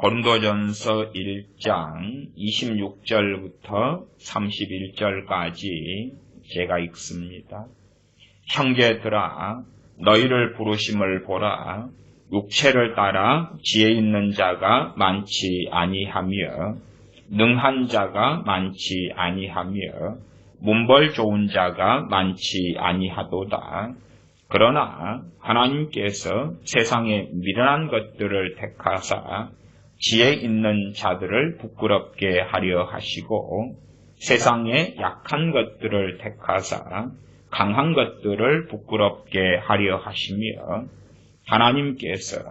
고린도전서 1장 26절부터 31절까지 제가 읽습니다. 형제들아, 너희를 부르심을 보라. 육체를 따라 지혜 있는 자가 많지 아니하며 능한 자가 많지 아니하며 문벌 좋은 자가 많지 아니하도다. 그러나 하나님께서 세상의 미련한 것들을 택하사 지혜 있는 자들을 부끄럽게 하려 하시고 세상의 약한 것들을 택하사 강한 것들을 부끄럽게 하려 하시며 하나님께서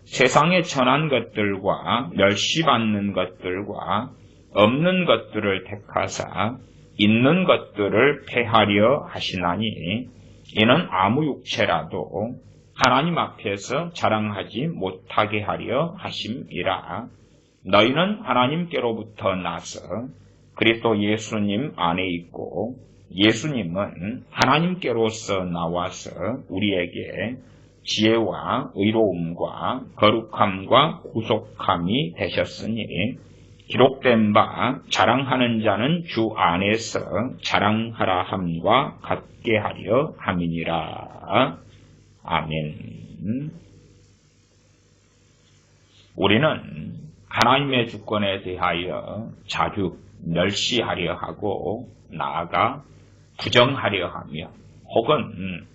세상에 천한 것들과 멸시받는 것들과 없는 것들을 택하사 있는 것들을 폐하려 하시나니 이는 아무 육체라도 하나님 앞에서 자랑하지 못하게 하려 하심이라. 너희는 하나님께로부터 나서 그리스도 예수님 안에 있고 예수님은 하나님께로서 나와서 우리에게 지혜와 의로움과 거룩함과 구속함이 되셨으니 기록된 바 자랑하는 자는 주 안에서 자랑하라 함과 같게 하려 함이니라. 아멘. 우리는 하나님의 주권에 대하여 자주 멸시하려 하고 나아가 부정하려 하며 혹은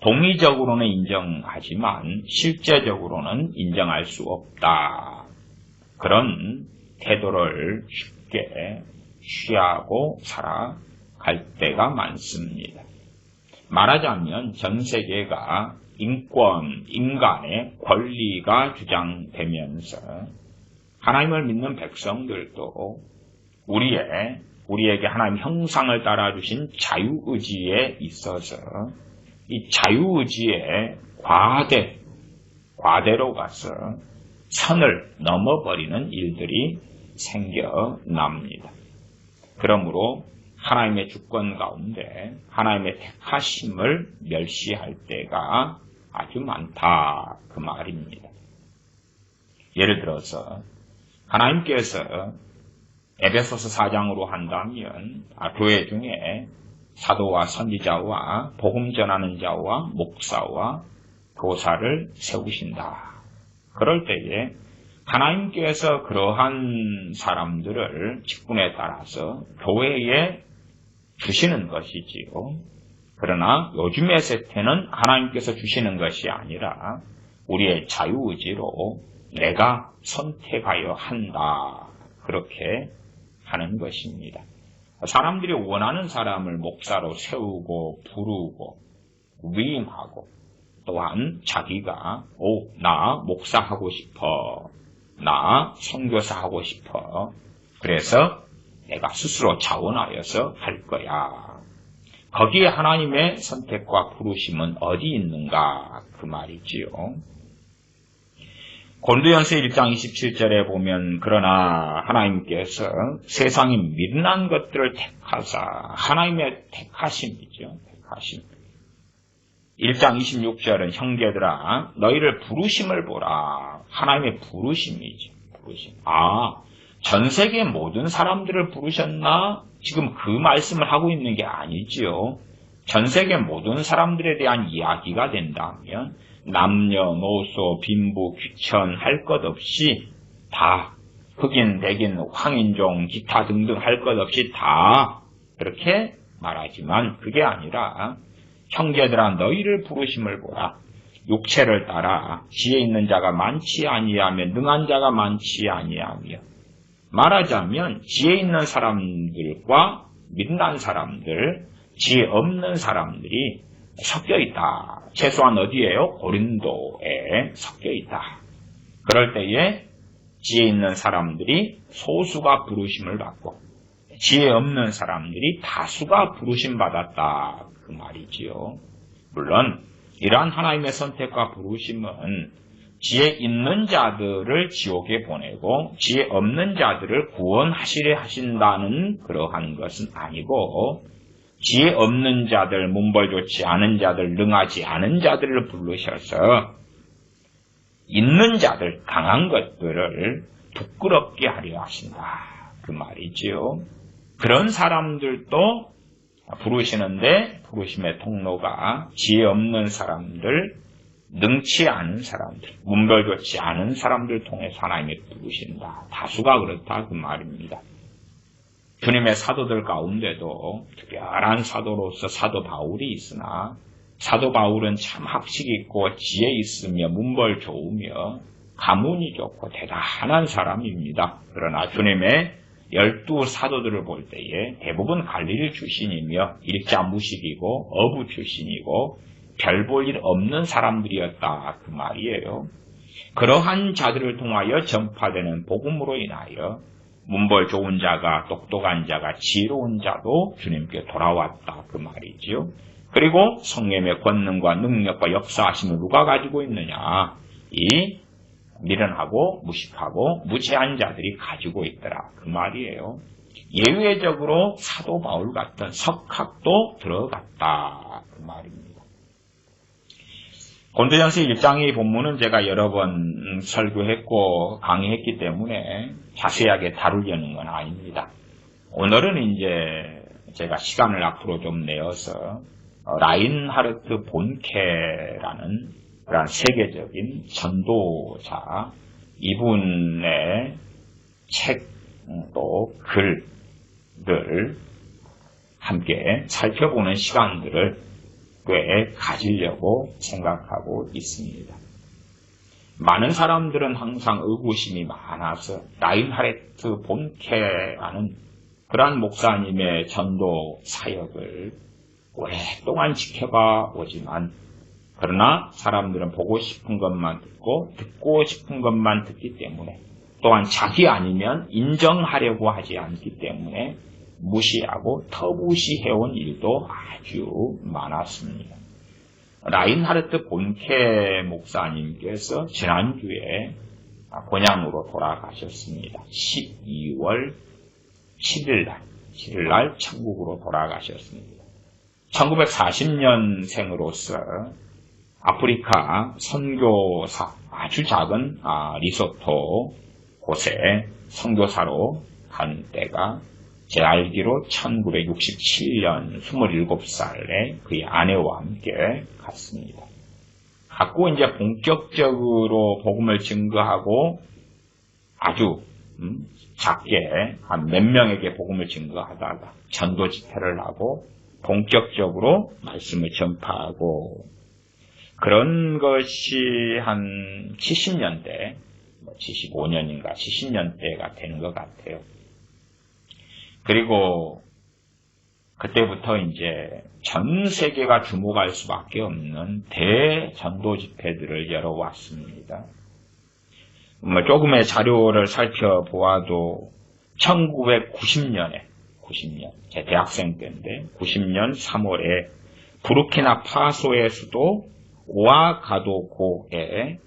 동의적으로는 인정하지만 실제적으로는 인정할 수 없다. 그런 태도를 쉽게 취하고 살아갈 때가 많습니다. 말하자면 전 세계가 인권, 인간의 권리가 주장되면서 하나님을 믿는 백성들도 우리에게 하나님 형상을 따라 주신 자유의지에 있어서 이 자유의지의 과대로 가서 선을 넘어버리는 일들이 생겨납니다. 그러므로 하나님의 주권 가운데 하나님의 택하심을 멸시할 때가 아주 많다 그 말입니다. 예를 들어서 하나님께서 에베소서 4장으로 한다면 교회 중에 사도와 선지자와 복음 전하는 자와 목사와 교사를 세우신다. 그럴 때에 하나님께서 그러한 사람들을 직분에 따라서 교회에 주시는 것이지요. 그러나 요즘의 세태는 하나님께서 주시는 것이 아니라 우리의 자유의지로 내가 선택하여 한다. 그렇게 하는 것입니다. 사람들이 원하는 사람을 목사로 세우고 부르고 위임하고 또한 자기가 나 목사하고 싶어, 나 선교사 하고 싶어, 그래서 내가 스스로 자원하여서 할 거야. 거기에 하나님의 선택과 부르심은 어디 있는가 그 말이지요. 고린도전서 1장 27절에 보면 그러나 하나님께서 세상이 미련한 것들을 택하사 하나님의 택하심이죠. 택하심. 1장 26절은 형제들아 너희를 부르심을 보라. 하나님의 부르심이죠. 부르심. 전 세계 모든 사람들을 부르셨나? 지금 그 말씀을 하고 있는 게 아니지요. 전 세계 모든 사람들에 대한 이야기가 된다면 남녀노소 빈부 귀천 할 것 없이 다 흑인 백인 황인종 기타 등등 할 것 없이 다 그렇게 말하지만 그게 아니라 형제들아 너희를 부르심을 보라. 육체를 따라 지혜 있는 자가 많지 아니하며 능한 자가 많지 아니하며 말하자면 지혜 있는 사람들과 미련한 사람들, 지혜 없는 사람들이 섞여 있다. 최소한 어디에요? 고린도에 섞여 있다. 그럴 때에 지혜 있는 사람들이 소수가 부르심을 받고 지혜 없는 사람들이 다수가 부르심 받았다. 그 말이지요. 물론 이러한 하나님의 선택과 부르심은 지혜 있는 자들을 지옥에 보내고 지혜 없는 자들을 구원하시려 하신다는 그러한 것은 아니고 지혜 없는 자들, 문벌 좋지 않은 자들, 능하지 않은 자들을 부르셔서 있는 자들, 강한 것들을 부끄럽게 하려 하신다. 그 말이지요. 그런 사람들도 부르시는데 부르심의 통로가 지혜 없는 사람들, 능치 않은 사람들, 문별 좋지 않은 사람들 통해서 하나님이 부르신다. 다수가 그렇다 그 말입니다. 주님의 사도들 가운데도 특별한 사도로서 사도 바울이 있으나 사도 바울은 참 학식 있고 지혜 있으며 문벌 좋으며 가문이 좋고 대단한 사람입니다. 그러나 주님의 12 사도들을 볼 때에 대부분 갈릴리 출신이며 일자 무식이고 어부 출신이고 별 볼 일 없는 사람들이었다 그 말이에요. 그러한 자들을 통하여 전파되는 복음으로 인하여 문벌 좋은 자가 똑똑한 자가 지혜로운 자도 주님께 돌아왔다 그 말이지요. 그리고 성령의 권능과 능력과 역사하심을 누가 가지고 있느냐? 이 미련하고 무식하고 무지한 자들이 가지고 있더라 그 말이에요. 예외적으로 사도 바울 같은 석학도 들어갔다 그 말입니다. 고린도전서 1장의 본문은 제가 여러 번 설교했고 강의했기 때문에 자세하게 다루려는 건 아닙니다. 오늘은 이제 제가 시간을 앞으로 좀 내어서 라인하르트 본케라는 그런 세계적인 전도자 이분의 책 또 글들 함께 살펴보는 시간들을 꽤 가지려고 생각하고 있습니다. 많은 사람들은 항상 의구심이 많아서 라인하르트 본케라는 그러한 목사님의 전도 사역을 오랫동안 지켜봐 오지만 그러나 사람들은 보고 싶은 것만 듣고 싶은 것만 듣기 때문에 또한 자기 아니면 인정하려고 하지 않기 때문에 무시하고 터무시해온 일도 아주 많았습니다. 라인하르트 본케 목사님께서 지난주에 고향으로 돌아가셨습니다. 12월 7일날 천국으로 돌아가셨습니다. 1940년생으로서 아프리카 선교사 아주 작은 리소토 곳에 선교사로 간 때가 제 알기로 1967년 27살에 그의 아내와 함께 갔습니다. 갔고 이제 본격적으로 복음을 증거하고 아주 작게 한 몇 명에게 복음을 증거하다가 전도 집회를 하고 본격적으로 말씀을 전파하고 그런 것이 한 70년대, 75년인가 70년대가 되는 것 같아요. 그리고 그때부터 이제 전 세계가 주목할 수밖에 없는 대전도 집회들을 열어왔습니다. 조금의 자료를 살펴보아도 1990년, 제 대학생 때인데 90년 3월에 부르키나 파소의 수도 오아가도고에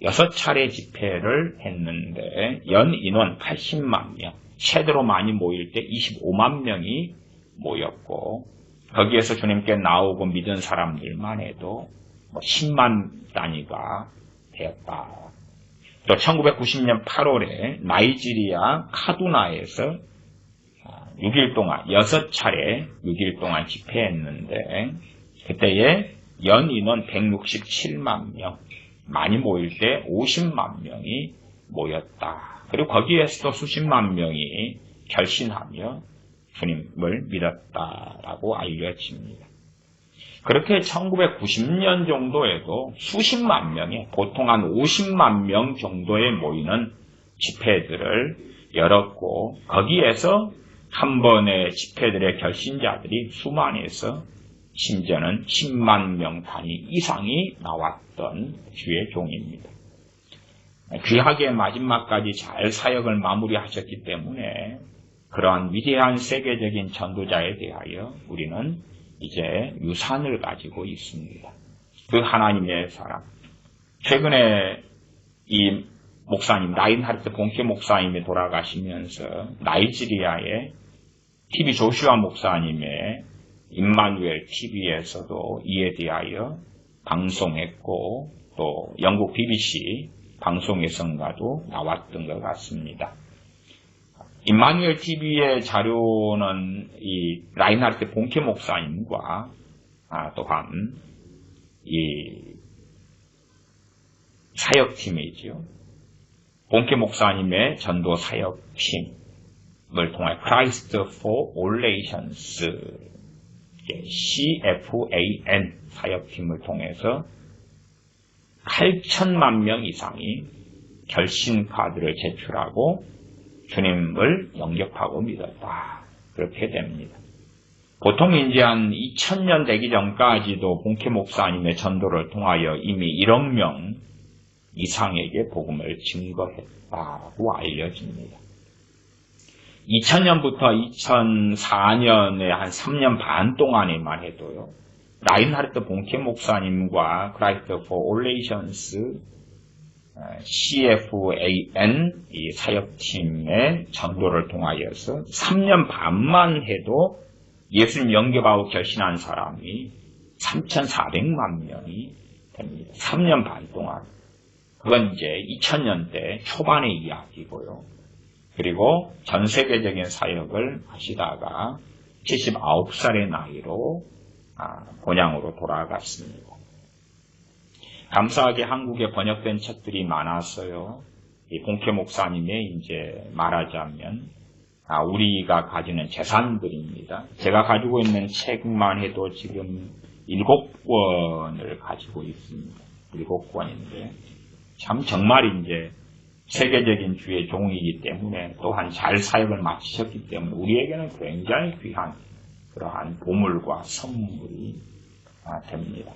6차례 집회를 했는데 연 인원 80만 명, 최대로 많이 모일 때 25만 명이 모였고 거기에서 주님께 나오고 믿은 사람들만 해도 10만 단위가 되었다. 또 1990년 8월에 나이지리아 카두나에서 6일 동안 6차례 6일 동안 집회했는데 그때에 연 인원 167만 명, 많이 모일 때 50만 명이 모였다. 그리고 거기에서도 수십만 명이 결신하며 주님을 믿었다라고 알려집니다. 그렇게 1990년 정도에도 수십만 명의 보통 한 50만 명 정도에 모이는 집회들을 열었고 거기에서 한 번의 집회들의 결신자들이 수만에서 심지어는 10만 명 단위 이상이 나왔던 주의 종입니다. 귀하게 마지막까지 잘 사역을 마무리하셨기 때문에 그러한 위대한 세계적인 전도자에 대하여 우리는 이제 유산을 가지고 있습니다. 그 하나님의 사람. 최근에 이 목사님, 라인하르트 본케 목사님이 돌아가시면서 나이지리아의 TV 조슈아 목사님의 임마누엘 TV에서도 이에 대하여 방송했고 또 영국 BBC 방송에선가도 나왔던 것 같습니다. 임마누엘 TV의 자료는 이 라인하르트 본케 목사님과 또한 이 사역팀이죠. 본케 목사님의 전도 사역팀을 통해 Christ for All Nations CFAN 사역팀을 통해서 8천만 명 이상이 결신 카드를 제출하고 주님을 영접하고 믿었다. 그렇게 됩니다. 보통 이제 한 2000년 되기 전까지도 본케 목사님의 전도를 통하여 이미 1억 명 이상에게 복음을 증거했다고 알려집니다. 2000년부터 2004년에 한 3년 반 동안에만 해도요. 라인하르트 본케 목사님과 Christ for All Nations CFAN 이 사역팀의 전도를 통하여서 3년 반만 해도 예수님 영접하고 결신한 사람이 3,400만 명이 됩니다. 3년 반 동안. 그건 이제 2000년대 초반의 이야기고요. 그리고 전 세계적인 사역을 하시다가 79살의 나이로 본향으로 돌아갔습니다. 감사하게 한국에 번역된 책들이 많았어요. 이 본케 목사님의 이제 말하자면 우리가 가지는 재산들입니다. 제가 가지고 있는 책만 해도 지금 7권을 가지고 있습니다. 7권인데 참 정말 이제 세계적인 주의 종이기 때문에 또한 잘 사역을 마치셨기 때문에 우리에게는 굉장히 귀한 그러한 보물과 선물이 됩니다.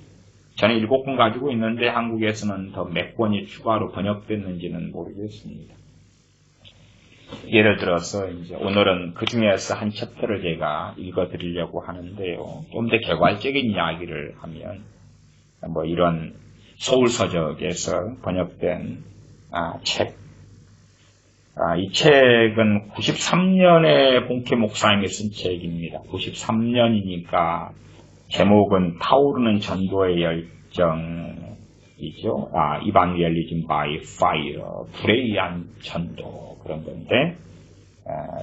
저는 7권 가지고 있는데 한국에서는 더 몇 권이 추가로 번역됐는지는 모르겠습니다. 예를 들어서 이제 오늘은 그 중에서 한 챕터를 제가 읽어드리려고 하는데요. 좀 더 개괄적인 이야기를 하면 뭐 이런 서울서적에서 번역된 책. 이 책은 93년에 본케 목사님이 쓴 책입니다. 93년이니까 제목은 타오르는 전도의 열정이죠. 이반겔리즘 바이 파이어, 불에 의한 전도 그런 건데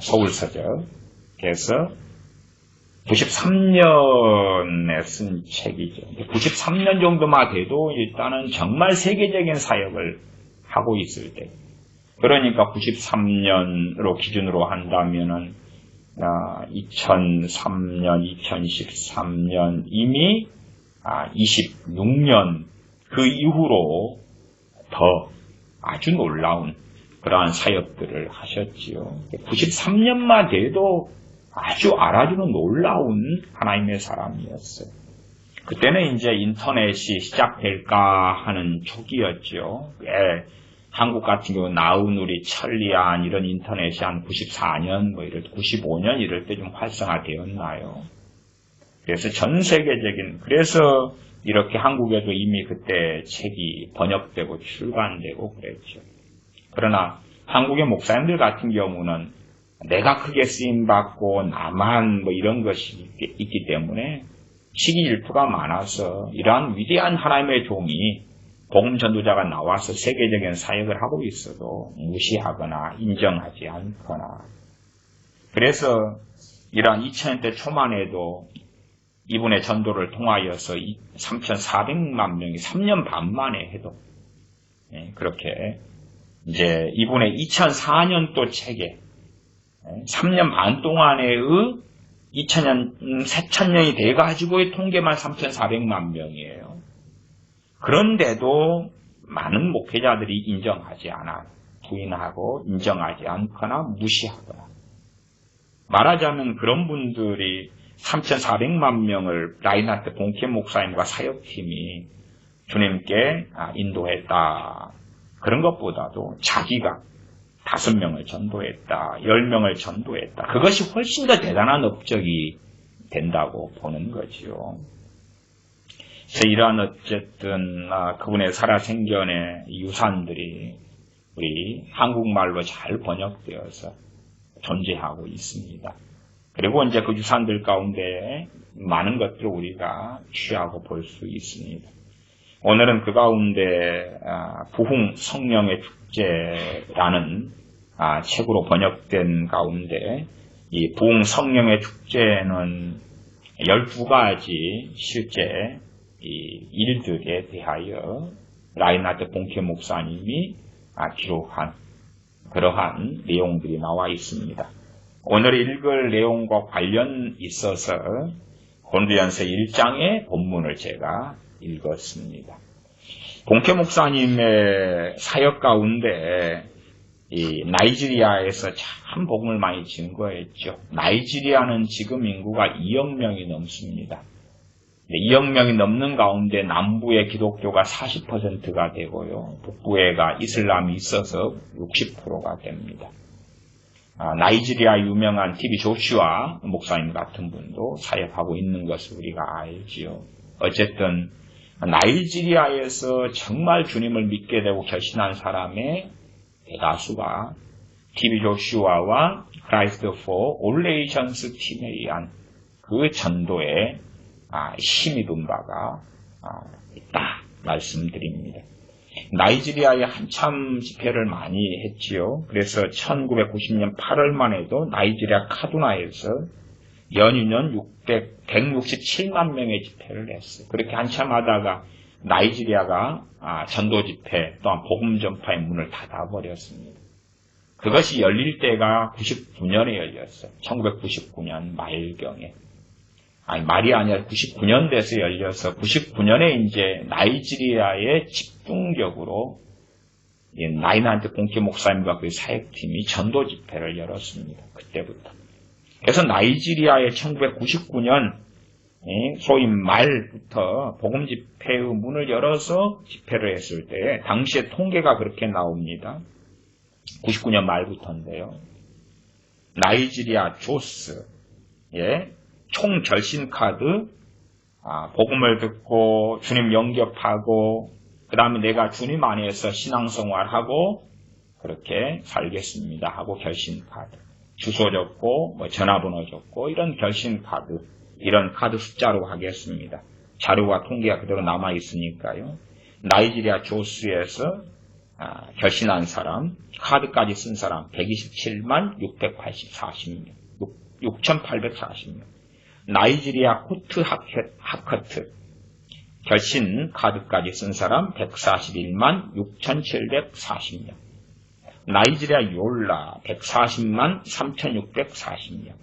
서울서적에서 93년에 쓴 책이죠. 93년 정도만 돼도 일단은 정말 세계적인 사역을 하고 있을 때, 그러니까 93년으로 기준으로 한다면은 2003년, 2013년 이미 26년 그 이후로 더 아주 놀라운 그러한 사역들을 하셨지요. 93년만 돼도 아주 알아주는 놀라운 하나님의 사람이었어요. 그때는 이제 인터넷이 시작될까 하는 초기였죠. 한국 같은 경우 나우누리, 천리안 이런 인터넷이 한 94년, 95년 이럴 때 좀 활성화되었나요? 그래서 전 세계적인, 그래서 이렇게 한국에도 이미 그때 책이 번역되고 출간되고 그랬죠. 그러나 한국의 목사님들 같은 경우는 내가 크게 쓰임받고 나만 이런 것이 있기 때문에 시기 질투가 많아서 이러한 위대한 하나님의 종이 복음 전도자가 나와서 세계적인 사역을 하고 있어도 무시하거나 인정하지 않거나, 그래서 이러한 2000년대 초반에도 이분의 전도를 통하여서 3,400만 명이 3년 반 만에 해도 그렇게 이제 이분의 2004년도 책에 3년 반 동안의 2000년, 4000년이 돼가지고의 통계만 3,400만 명이에요. 그런데도 많은 목회자들이 인정하지 않아, 부인하고 인정하지 않거나 무시하거나. 말하자면 그런 분들이 3,400만 명을 라인하르트 본케 목사님과 사역팀이 주님께 인도했다. 그런 것보다도 자기가 5명을 전도했다, 10명을 전도했다. 그것이 훨씬 더 대단한 업적이 된다고 보는 거지요. 그래서 이러한 어쨌든 그분의 살아생전의 유산들이 우리 한국말로 잘 번역되어서 존재하고 있습니다. 그리고 이제 그 유산들 가운데 많은 것들을 우리가 취하고 볼 수 있습니다. 오늘은 그 가운데 부흥 성령의 축제라는 책으로 번역된 가운데 이 부흥 성령의 축제는 12가지 실제 이 일들에 대하여 라인하르트 본케 목사님이 기록한 그러한 내용들이 나와 있습니다. 오늘 읽을 내용과 관련 있어서 고린도전서 1장의 본문을 제가 읽었습니다. 본케 목사님의 사역 가운데 이 나이지리아에서 참 복음을 많이 증거했죠. 나이지리아는 지금 인구가 2억 명이 넘습니다. 2억 명이 넘는 가운데 남부의 기독교가 40%가 되고요. 북부에가 이슬람이 있어서 60%가 됩니다. 나이지리아 유명한 TV 조슈아 목사님 같은 분도 사역하고 있는 것을 우리가 알지요. 어쨌든 나이지리아에서 정말 주님을 믿게 되고 결신한 사람의 대다수가 TV 조슈아와 Christ for All Nations 팀에 의한 그 전도에 힘입은 바가 있다 말씀드립니다. 나이지리아에 한참 집회를 많이 했지요. 그래서 1990년 8월만 해도 나이지리아 카두나에서 연인원 167만 명의 집회를 했어요. 그렇게 한참 하다가 나이지리아가 전도 집회 또한 복음 전파의 문을 닫아버렸습니다. 그것이 열릴 때가 99년에 열렸어요. 1999년 말경에. 말이 아니라 99년 돼서 열려서 99년에 이제 나이지리아에 집중적으로 라인하르트 본케 목사님과 그 사역팀이 전도 집회를 열었습니다. 그때부터. 그래서 나이지리아에 1999년 소위 말부터 복음 집회의 문을 열어서 집회를 했을 때 당시에 통계가 그렇게 나옵니다. 99년 말부터인데요. 나이지리아 조스 총 결신 카드 복음을 듣고 주님 영접하고 그 다음에 내가 주님 안에서 신앙생활하고 그렇게 살겠습니다 하고 결신 카드 주소 적고 전화번호 적고 이런 결신 카드 이런 카드 숫자로 하겠습니다. 자료와 통계가 그대로 남아 있으니까요. 나이지리아 조스에서 결신한 사람 카드까지 쓴 사람 127만 6,840명 나이지리아 코트 하커트 결신 카드까지 쓴 사람 141만 6,740명 나이지리아 욜라 140만 3,640명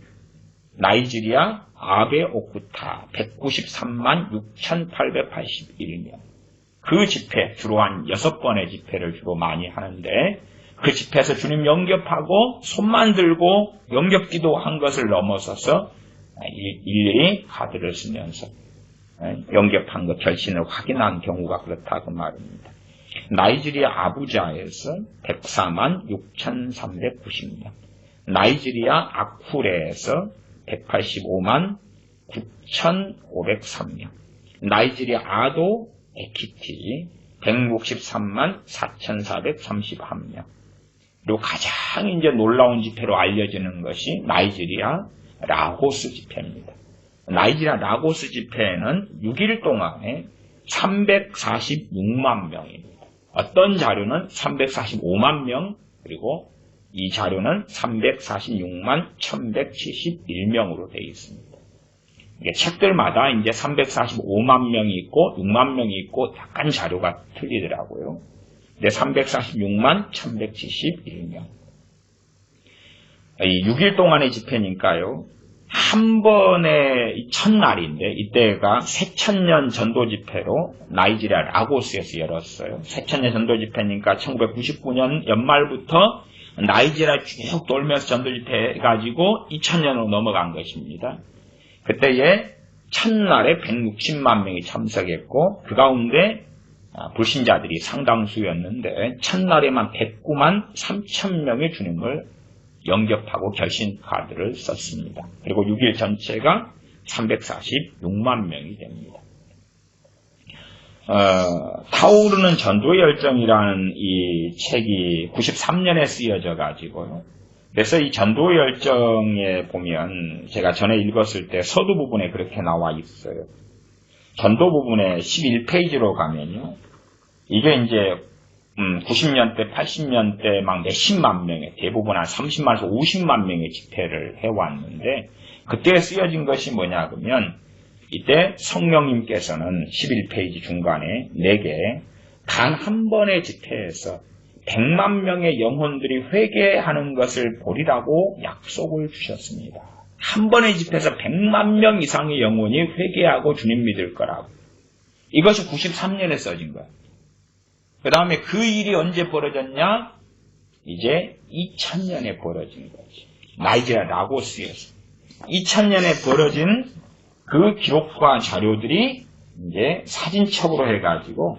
나이지리아 아베 오쿠타 193만 6,881명 그 집회 주로 한 6번의 집회를 주로 많이 하는데 그 집회에서 주님 영접하고 손만 들고 영접기도 한 것을 넘어서서 일일이 카드를 쓰면서 영접한 것 결신을 확인한 경우가 그렇다고 말입니다. 나이지리아 아부자에서 104만 6,390명 나이지리아 아쿠레에서 185만 9,503명 나이지리아 아도 에키티 163만 4,431명 그리고 가장 이제 놀라운 집회로 알려지는 것이 나이지리아 라고스 집회입니다. 나이지리아 라고스 집회는 6일 동안에 346만 명입니다. 어떤 자료는 345만 명 그리고 이 자료는 346만 1171명으로 되어 있습니다. 이게 책들마다 이제 345만 명이 있고 6만 명이 있고 약간 자료가 틀리더라고요. 근데 346만 1171명. 이 6일 동안의 집회니까요. 한 번의 첫날인데 이때가 새천년 전도 집회로 나이지리아 라고스에서 열었어요. 새천년 전도 집회니까 1999년 연말부터 나이지리아 쭉 돌면서 전도 집회 해가지고 2000년으로 넘어간 것입니다. 그때에 첫날에 160만 명이 참석했고 그 가운데 불신자들이 상당수였는데 첫날에만 109만 3천 명의 주님을 영접하고 결신 카드를 썼습니다. 그리고 6일 전체가 346만 명이 됩니다. 타오르는 전도의 열정이라는 이 책이 93년에 쓰여져 가지고요. 그래서 이 전도의 열정에 보면 제가 전에 읽었을 때 서두 부분에 그렇게 나와 있어요. 전도 부분에 11페이지로 가면요. 이게 이제 90년대, 80년대 막 몇십만 명의, 대부분 한 30만에서 50만 명의 집회를 해왔는데, 그때 쓰여진 것이 뭐냐 그러면, 이때 성령님께서는 11페이지 중간에 내게 단 한 번의 집회에서 100만 명의 영혼들이 회개하는 것을 보리라고 약속을 주셨습니다. 한 번의 집회에서 100만 명 이상의 영혼이 회개하고 주님 믿을 거라고. 이것이 93년에 써진 거예요. 그 다음에 그 일이 언제 벌어졌냐? 이제 2000년에 벌어진 거지. 나이지리아 라고스에서. 2000년에 벌어진 그 기록과 자료들이 이제 사진첩으로 해가지고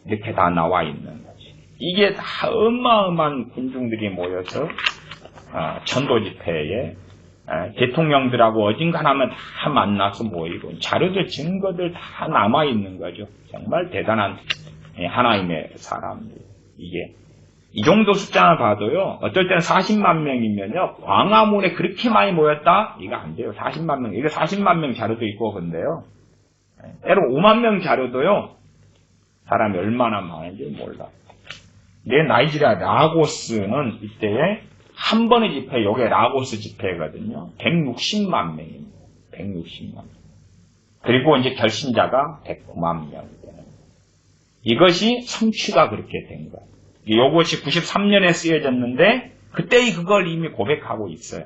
이렇게 다 나와 있는 거지. 이게 다 어마어마한 군중들이 모여서 전도 집회에 대통령들하고 어딘가하면 다 만나서 모이고 자료들 증거들 다 남아 있는 거죠. 정말 대단한 하나님의 사람들. 이게 이 정도 숫자를 봐도요. 어떨 때는 40만 명이면요. 광화문에 그렇게 많이 모였다? 이거 안 돼요. 40만 명. 이거 40만 명 자료도 있고 근데요. 때로 5만 명 자료도요. 사람이 얼마나 많은지 몰라. 내 나이지리아 라고스는 이때에 한 번의 집회, 요게 라고스 집회거든요. 160만 명입니다. 160만 명. 그리고 이제 결신자가 109만 명. 이것이 성취가 그렇게 된 거예요. 이것이 93년에 쓰여졌는데 그때 그걸 이미 고백하고 있어요.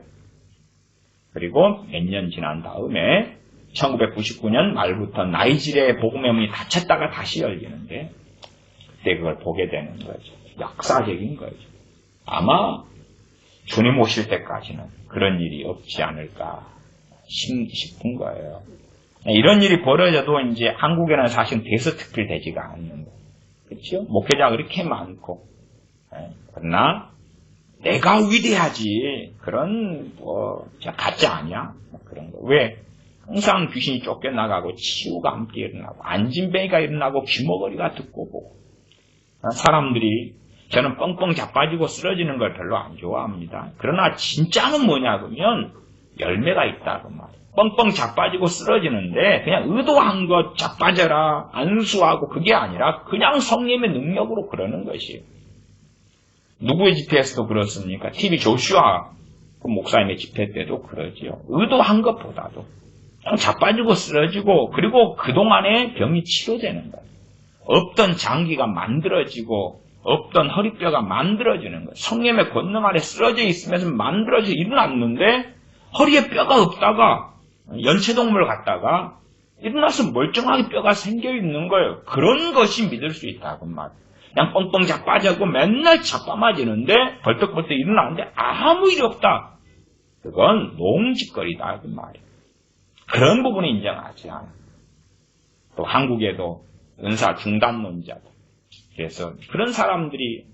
그리고 몇 년 지난 다음에 1999년 말부터 나이지리아의 복음의 문이 닫혔다가 다시 열리는데 그때 그걸 보게 되는 거죠. 역사적인 거죠. 아마 주님 오실 때까지는 그런 일이 없지 않을까 싶은 거예요. 이런 일이 벌어져도 이제 한국에는 사실 대서특필 되지가 않는 거예요. 그렇죠? 목회자가 그렇게 많고. 그러나 내가 위대하지. 그런 가짜 아니야. 그런 거. 왜? 항상 귀신이 쫓겨나가고 치유가 함께 일어나고 안진뱅이가 일어나고 귀머거리가 듣고 보고 사람들이 저는 뻥뻥 자빠지고 쓰러지는 걸 별로 안 좋아합니다. 그러나 진짜는 뭐냐 그러면 열매가 있다고 말이에요. 뻥뻥 자빠지고 쓰러지는데 그냥 의도한 것 자빠져라 안수하고 그게 아니라 그냥 성령의 능력으로 그러는 것이에요. 누구의 집회에서도 그렇습니까? TV 조슈아 그 목사님의 집회 때도 그러지요. 의도한 것보다도 그냥 자빠지고 쓰러지고 그리고 그동안에 병이 치료되는 거예요. 없던 장기가 만들어지고 없던 허리뼈가 만들어지는 거예요. 성령의 권능 아래 쓰러져 있으면서 만들어져 일어났는데 허리에 뼈가 없다가 연체동물 갔다가 일어나서 멀쩡하게 뼈가 생겨있는 거예요. 그런 것이 믿을 수 있다고 말이에요. 그냥 뻥뻥 자빠지고 맨날 자빠마지는데 벌떡벌떡 일어나는데 아무 일이 없다. 그건 농짓거리다 그 말이에요. 그런 부분은 인정하지 않아요. 또 한국에도 은사 중단론자들. 그래서 그런 사람들이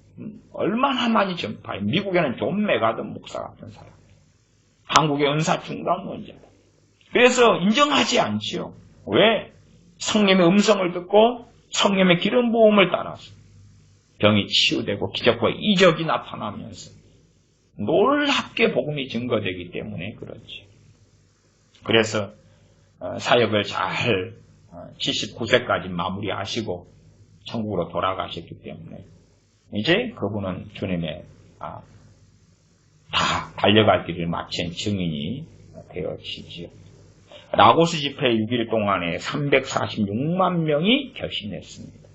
얼마나 많이 전파해. 미국에는 존 메가든 목사 같은 사람. 한국의 은사 중단론자들. 그래서 인정하지 않지요. 왜? 성령의 음성을 듣고 성령의 기름 부음을 따라서 병이 치유되고 기적과 이적이 나타나면서 놀랍게 복음이 증거되기 때문에 그렇지. 그래서 사역을 잘 79세까지 마무리하시고 천국으로 돌아가셨기 때문에 이제 그분은 주님의 다 달려갈 길을 마친 증인이 되어지지요. 라고스 집회 6일 동안에 346만 명이 결신했습니다.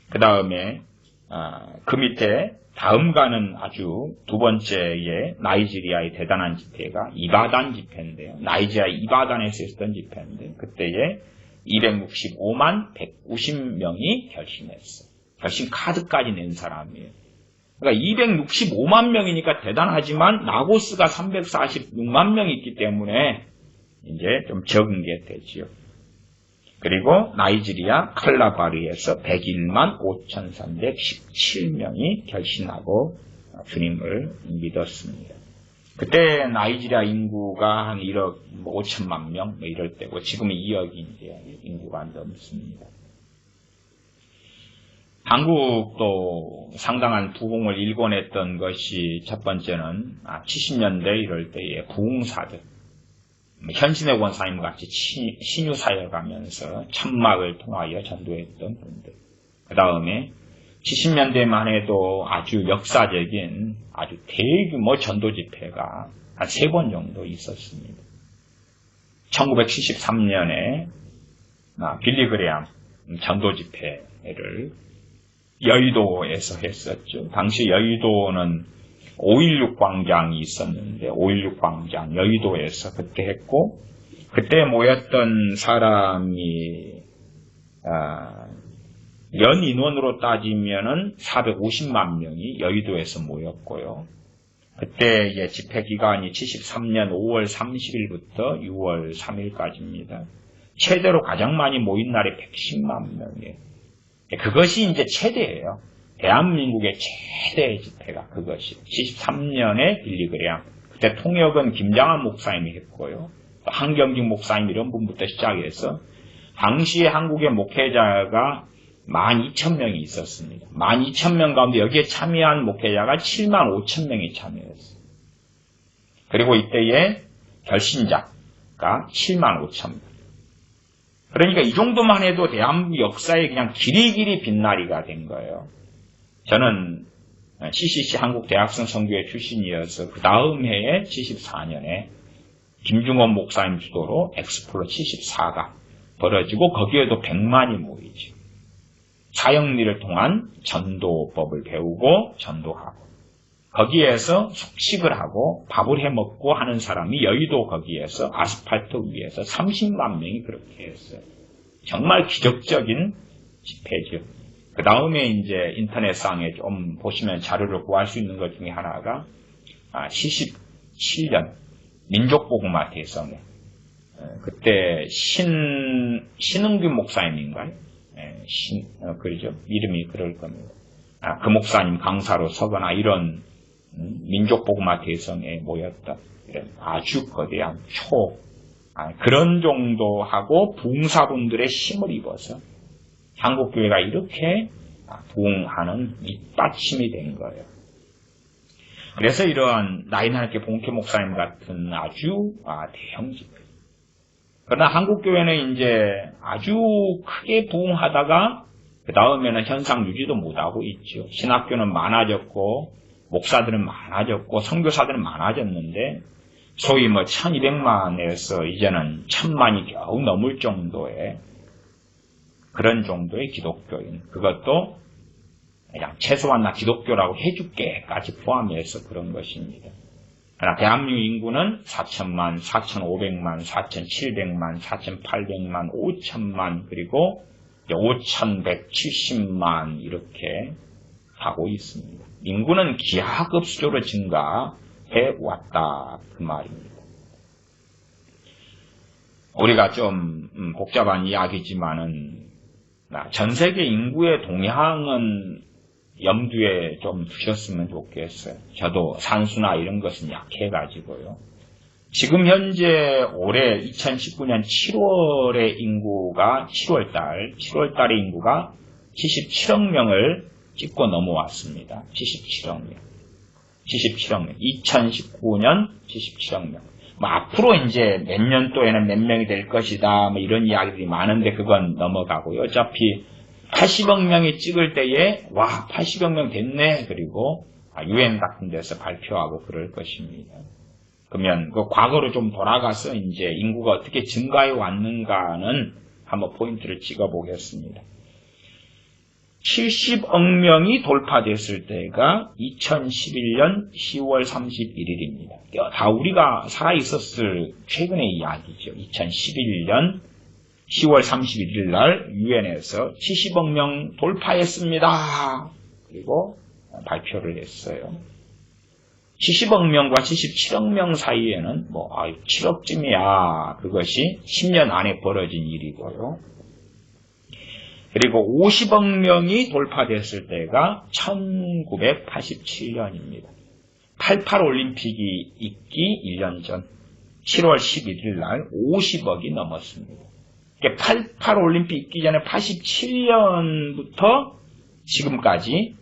그 다음에 그 밑에 다음가는 아주 두 번째의 나이지리아의 대단한 집회가 이바단 집회인데요. 나이지리아 이바단에서 있었던 집회인데 그때에 265만 190명이 결신했어요. 결신 카드까지 낸 사람이에요. 그러니까 265만 명이니까 대단하지만 라고스가 346만 명이 있기 때문에 이제 좀 적은 게 되지요. 그리고 나이지리아 칼라바르에서 101만 5,317명이 결신하고 주님을 믿었습니다. 그때 나이지리아 인구가 한 1억 5천만 명 이럴 때고 지금은 2억이 이제 인구가 넘습니다. 한국도 상당한 부흥을 일궈냈던 것이 첫 번째는 70년대 이럴 때의 부흥사들. 현신의 권사님 같이 신유사역 가면서 천막을 통하여 전도했던 분들. 그 다음에 70년대만 해도 아주 역사적인 아주 대규모 전도 집회가 한 3번 정도 있었습니다. 1973년에 빌리 그레암 전도 집회를 여의도에서 했었죠. 당시 여의도는 5.16 광장이 있었는데 5.16 광장 여의도에서 그때 했고, 그때 모였던 사람이 연 인원으로 따지면은 450만 명이 여의도에서 모였고요. 그때 이제 집회 기간이 73년 5월 30일부터 6월 3일까지입니다. 최대로 가장 많이 모인 날이 110만 명이에요. 그것이 이제 최대예요. 대한민국의 최대 집회가 그것이 73년에 빌리 그레암, 그때 통역은 김장한 목사님이 했고요. 한경직 목사님 이런 분부터 시작해서 당시에 한국의 목회자가 12,000명이 있었습니다. 12,000명 가운데 여기에 참여한 목회자가 75,000명이 참여했어요. 그리고 이때의 결신자가 75,000명. 그러니까 이 정도만 해도 대한민국 역사에 그냥 길이길이 빛나리가 된 거예요. 저는 CCC 한국대학생 선교회 출신이어서 그 다음 해에 74년에 김중원 목사님 주도로 엑스플로 74가 벌어지고 거기에도 100만이 모이죠. 사형리를 통한 전도법을 배우고 전도하고 거기에서 숙식을 하고 밥을 해먹고 하는 사람이 여의도 거기에서 아스팔트 위에서 30만 명이 그렇게 했어요. 정말 기적적인 집회죠. 그 다음에 이제 인터넷상에 좀 보시면 자료를 구할 수 있는 것 중에 하나가 77년 민족복음화 대성회, 그때 신흥규 목사님인가요? 그러죠. 이름이 그럴 겁니다. 그 목사님 강사로 서거나 이런 민족복음화 대성에 모였다. 이런 아주 거대한 그런 정도 하고 부흥사분들의 힘을 입어서 한국교회가 이렇게 부흥하는 밑받침이 된 거예요. 그래서 이러한 나인하나님께 봉케 목사님 같은 아주 대형 집회. 그러나 한국교회는 이제 아주 크게 부흥하다가 그 다음에는 현상 유지도 못하고 있죠. 신학교는 많아졌고 목사들은 많아졌고 선교사들은 많아졌는데 소위 1200만에서 이제는 1000만이 겨우 넘을 정도의 그런 정도의 기독교인, 그것도 그냥 최소한 나 기독교라고 해줄게까지 포함해서 그런 것입니다. 그러나 대한민국 인구는 4천만, 4,500만, 4,700만, 4,800만, 5천만, 그리고 5,170만 이렇게 하고 있습니다. 인구는 기하급수적으로 증가해 왔다 그 말입니다. 우리가 좀 복잡한 이야기지만은 전 세계 인구의 동향은 염두에 좀 두셨으면 좋겠어요. 저도 산수나 이런 것은 약해가지고요. 지금 현재 올해 2019년 7월의 인구가 7월달의 인구가 77억 명을 찍고 넘어왔습니다. 77억 명. 2019년 77억 명. 앞으로 이제 몇 년도에는 몇 명이 될 것이다, 이런 이야기들이 많은데 그건 넘어가고요. 어차피 80억 명이 찍을 때에 80억 명 됐네. 그리고 UN 같은 데서 발표하고 그럴 것입니다. 그러면 그 과거로 좀 돌아가서 이제 인구가 어떻게 증가해 왔는가는 한번 포인트를 찍어 보겠습니다. 70억 명이 돌파됐을 때가 2011년 10월 31일입니다. 다 우리가 살아있었을 최근의 이야기죠. 2011년 10월 31일 날 유엔에서 70억 명 돌파했습니다. 그리고 발표를 했어요. 70억 명과 77억 명 사이에는 7억쯤이야. 그것이 10년 안에 벌어진 일이고요. 그리고 50억 명이 돌파됐을 때가 1987년입니다. 88 올림픽이 있기 1년 전 7월 11일 날 50억이 넘었습니다. 88 올림픽 있기 전에 87년부터 지금까지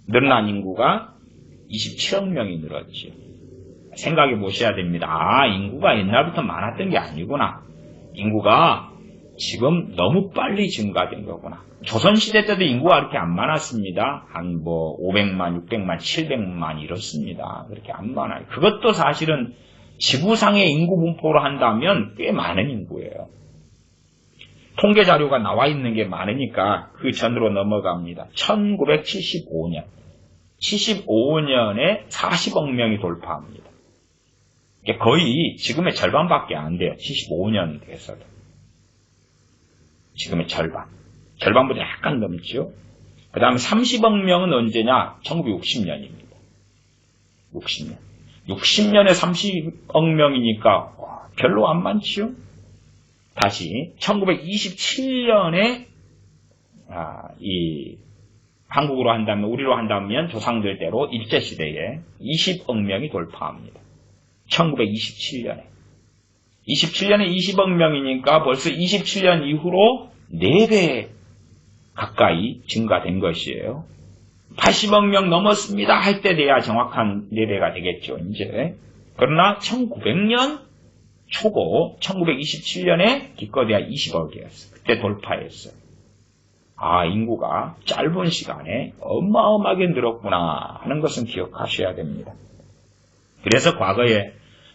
늘어난 인구가 27억 명이 늘었죠. 생각해 보셔야 됩니다. 아, 인구가 옛날부터 많았던 게 아니구나. 인구가 지금 너무 빨리 증가된 거구나. 조선시대 때도 인구가 그렇게 안 많았습니다. 한 500만, 600만, 700만 이렇습니다. 그렇게 안 많아요. 그것도 사실은 지구상의 인구 분포로 한다면 꽤 많은 인구예요. 통계 자료가 나와 있는 게 많으니까 그 전으로 넘어갑니다. 1975년. 75년에 40억 명이 돌파합니다. 거의 지금의 절반밖에 안 돼요. 75년 돼서도. 지금의 절반. 절반보다 약간 넘죠. 그 다음에 30억 명은 언제냐? 1960년입니다. 60년. 60년에 30억 명이니까 별로 안 많지요. 다시 1927년에 이 한국으로 한다면, 우리로 한다면 조상들 대로 일제시대에 20억 명이 돌파합니다. 1927년에. 27년에 20억 명이니까 벌써 27년 이후로 4배 가까이 증가된 것이에요. 80억 명 넘었습니다 할 때 돼야 정확한 4배가 되겠죠, 이제. 그러나 1900년 초고 1927년에 기껏해야 20억이었어요. 그때 돌파했어요. 아, 인구가 짧은 시간에 어마어마하게 늘었구나 하는 것은 기억하셔야 됩니다. 그래서 과거에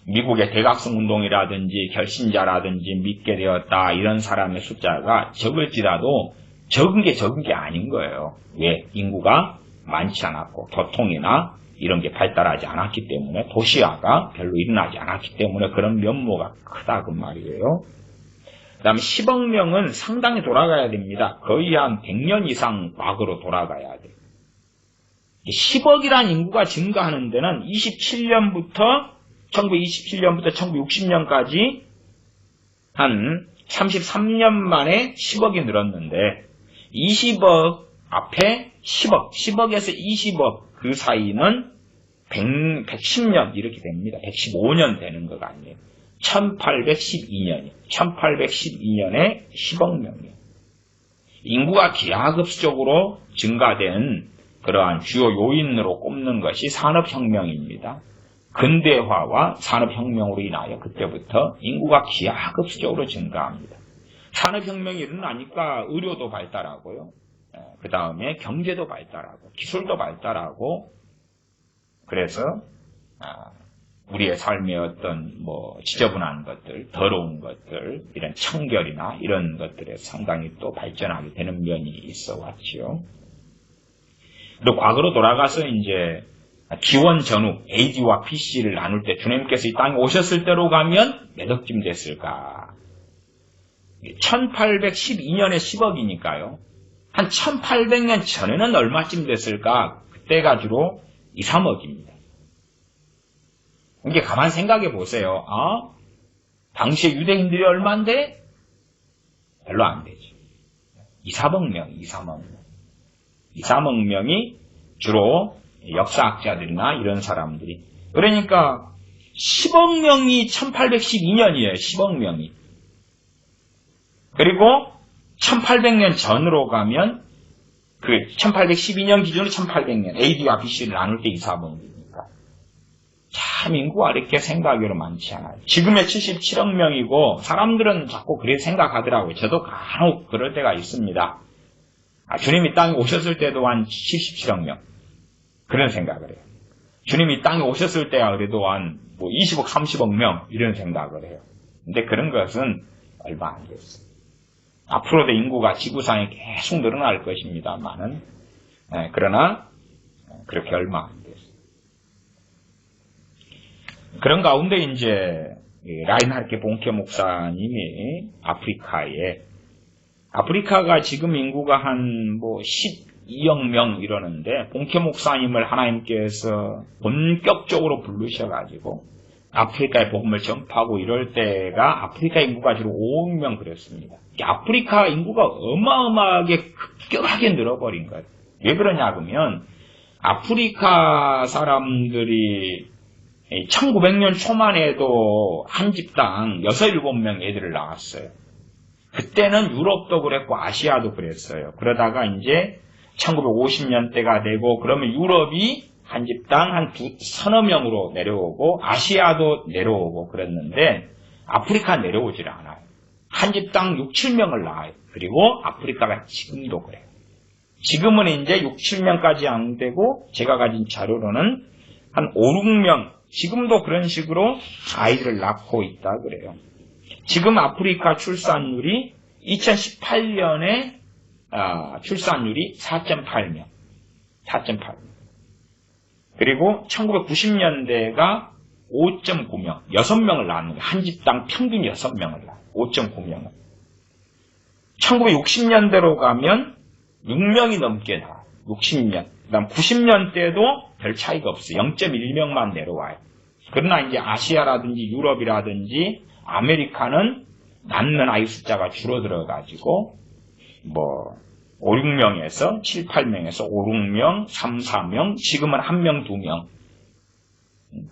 미국의 대각성 운동이라든지 결신자라든지 믿게 되었다 이런 사람의 숫자가 적을지라도 적은 게 아닌 거예요. 왜? 인구가 많지 않았고 교통이나 이런 게 발달하지 않았기 때문에, 도시화가 별로 일어나지 않았기 때문에 그런 면모가 크다 그 말이에요. 그 다음에 10억 명은 상당히 돌아가야 됩니다. 거의 한 100년 이상 과거로 돌아가야 돼요. 10억이란 인구가 증가하는 데는 1927년부터 1960년까지 한 33년 만에 10억이 늘었는데 20억 앞에 10억에서 20억 그 사이는 110년 이렇게 됩니다. 115년 되는 것 아니에요. 1812년이요. 1812년에 10억 명이에요. 인구가 기하급수적으로 증가된 그러한 주요 요인으로 꼽는 것이 산업혁명입니다. 근대화와 산업혁명으로 인하여 그때부터 인구가 기하급수적으로 증가합니다. 산업혁명이 일어나니까 의료도 발달하고요. 그 다음에 경제도 발달하고 기술도 발달하고 그래서 우리의 삶의 어떤 지저분한 것들, 더러운 것들, 이런 청결이나 이런 것들에 상당히 또 발전하게 되는 면이 있어 왔지요. 또 과거로 돌아가서 이제 기원 전후 AD와 BC를 나눌 때 주님께서 이 땅에 오셨을 때로 가면 몇 억쯤 됐을까? 1812년에 10억이니까요. 한 1800년 전에는 얼마쯤 됐을까? 그때가 주로 2, 3억입니다. 이게 가만 생각해 보세요. 당시에 유대인들이 얼마인데? 별로 안 되죠. 2, 3억 명, 2, 3억 명. 2, 3억 명이 주로 역사학자들이나 이런 사람들이. 그러니까 10억 명이 1812년이에요. 10억 명이. 그리고 1800년 전으로 가면 그 1812년 기준으로 1800년 AD와 BC를 나눌 때 2, 3억이니까 참 인구가 이렇게 생각으로 많지 않아요. 지금의 77억 명이고 사람들은 자꾸 그렇게 생각하더라고요. 저도 간혹 그럴 때가 있습니다. 주님이 땅에 오셨을 때도 한 77억 명 그런 생각을 해요. 주님이 땅에 오셨을 때야 그래도 한 20억, 30억 명 이런 생각을 해요. 근데 그런 것은 얼마 안 됐어요. 앞으로도 인구가 지구상에 계속 늘어날 것입니다만은 그러나 그렇게 얼마 안 됐어요. 그런 가운데 이제 라인하르트 본케 목사님이 아프리카가 지금 인구가 한 12억 명 이러는데 본케 목사님을 하나님께서 본격적으로 부르셔가지고 아프리카의 복음을 전파하고 이럴 때가 아프리카 인구가 주로 5억 명 그랬습니다. 아프리카 인구가 어마어마하게 급격하게 늘어버린 거예요. 왜 그러냐 그러면 아프리카 사람들이 1900년 초만 해도 한 집당 6, 7명 애들을 낳았어요. 그때는 유럽도 그랬고 아시아도 그랬어요. 그러다가 이제 1950년대가 되고 그러면 유럽이 한 집당 한 서너 명으로 내려오고 아시아도 내려오고 그랬는데 아프리카 내려오질 않아요. 한 집당 6, 7명을 낳아요. 그리고 아프리카가 지금도 그래요. 지금은 이제 6, 7명까지 안 되고 제가 가진 자료로는 한 5, 6명 지금도 그런 식으로 아이들을 낳고 있다 그래요. 지금 아프리카 출산율이 2018년에 출산율이 4.8명. 4.8명. 그리고 1990년대가 5.9명, 6명을 낳는 거예요. 한 집당 평균 6명을 낳아요. 5.9명을. 1960년대로 가면 6명이 넘게 나와요. 60년. 그 다음 90년대도 별 차이가 없어요. 0.1명만 내려와요. 그러나 이제 아시아라든지 유럽이라든지 아메리카는 낳는 아이 숫자가 줄어들어가지고 5, 6명에서 7, 8명에서 5, 6명, 3, 4명, 지금은 1명, 2명.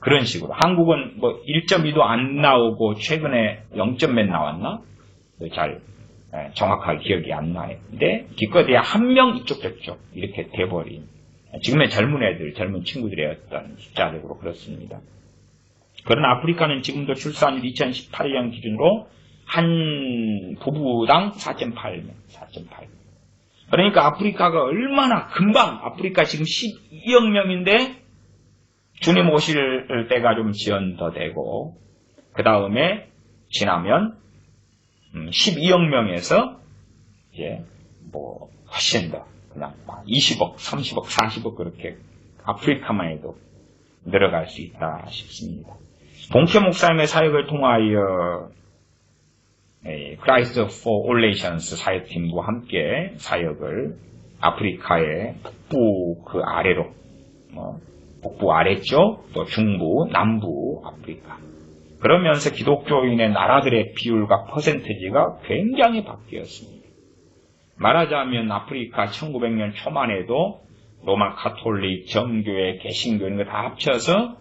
그런 식으로. 한국은 1.2도 안 나오고 최근에 0점 몇 나왔나? 잘 정확하게 기억이 안 나요. 근데 기껏해야 1명 이쪽 저쪽 이렇게 돼버린 지금의 젊은 애들, 젊은 친구들의 어떤 숫자적으로 그렇습니다. 그러나 아프리카는 지금도 출산율 2018년 기준으로 한 부부당 4.8명. 그러니까 아프리카가 얼마나 금방, 아프리카 지금 12억 명인데 주님 오실 때가 좀 지연 더 되고 그 다음에 지나면 12억 명에서 이제 훨씬 더 그냥 20억, 30억, 40억 그렇게 아프리카만 해도 늘어갈 수 있다 싶습니다. 봉케 목사님의 사역을 통하여 Christ for All Nations 사역팀과 함께 사역을 아프리카의 북부 그 아래로 북부 아래쪽 또 중부 남부 아프리카 그러면서 기독교인의 나라들의 비율과 퍼센티지가 굉장히 바뀌었습니다. 말하자면 아프리카 1900년 초만 해도 로마 가톨릭, 정교회, 개신교 이런 거 다 합쳐서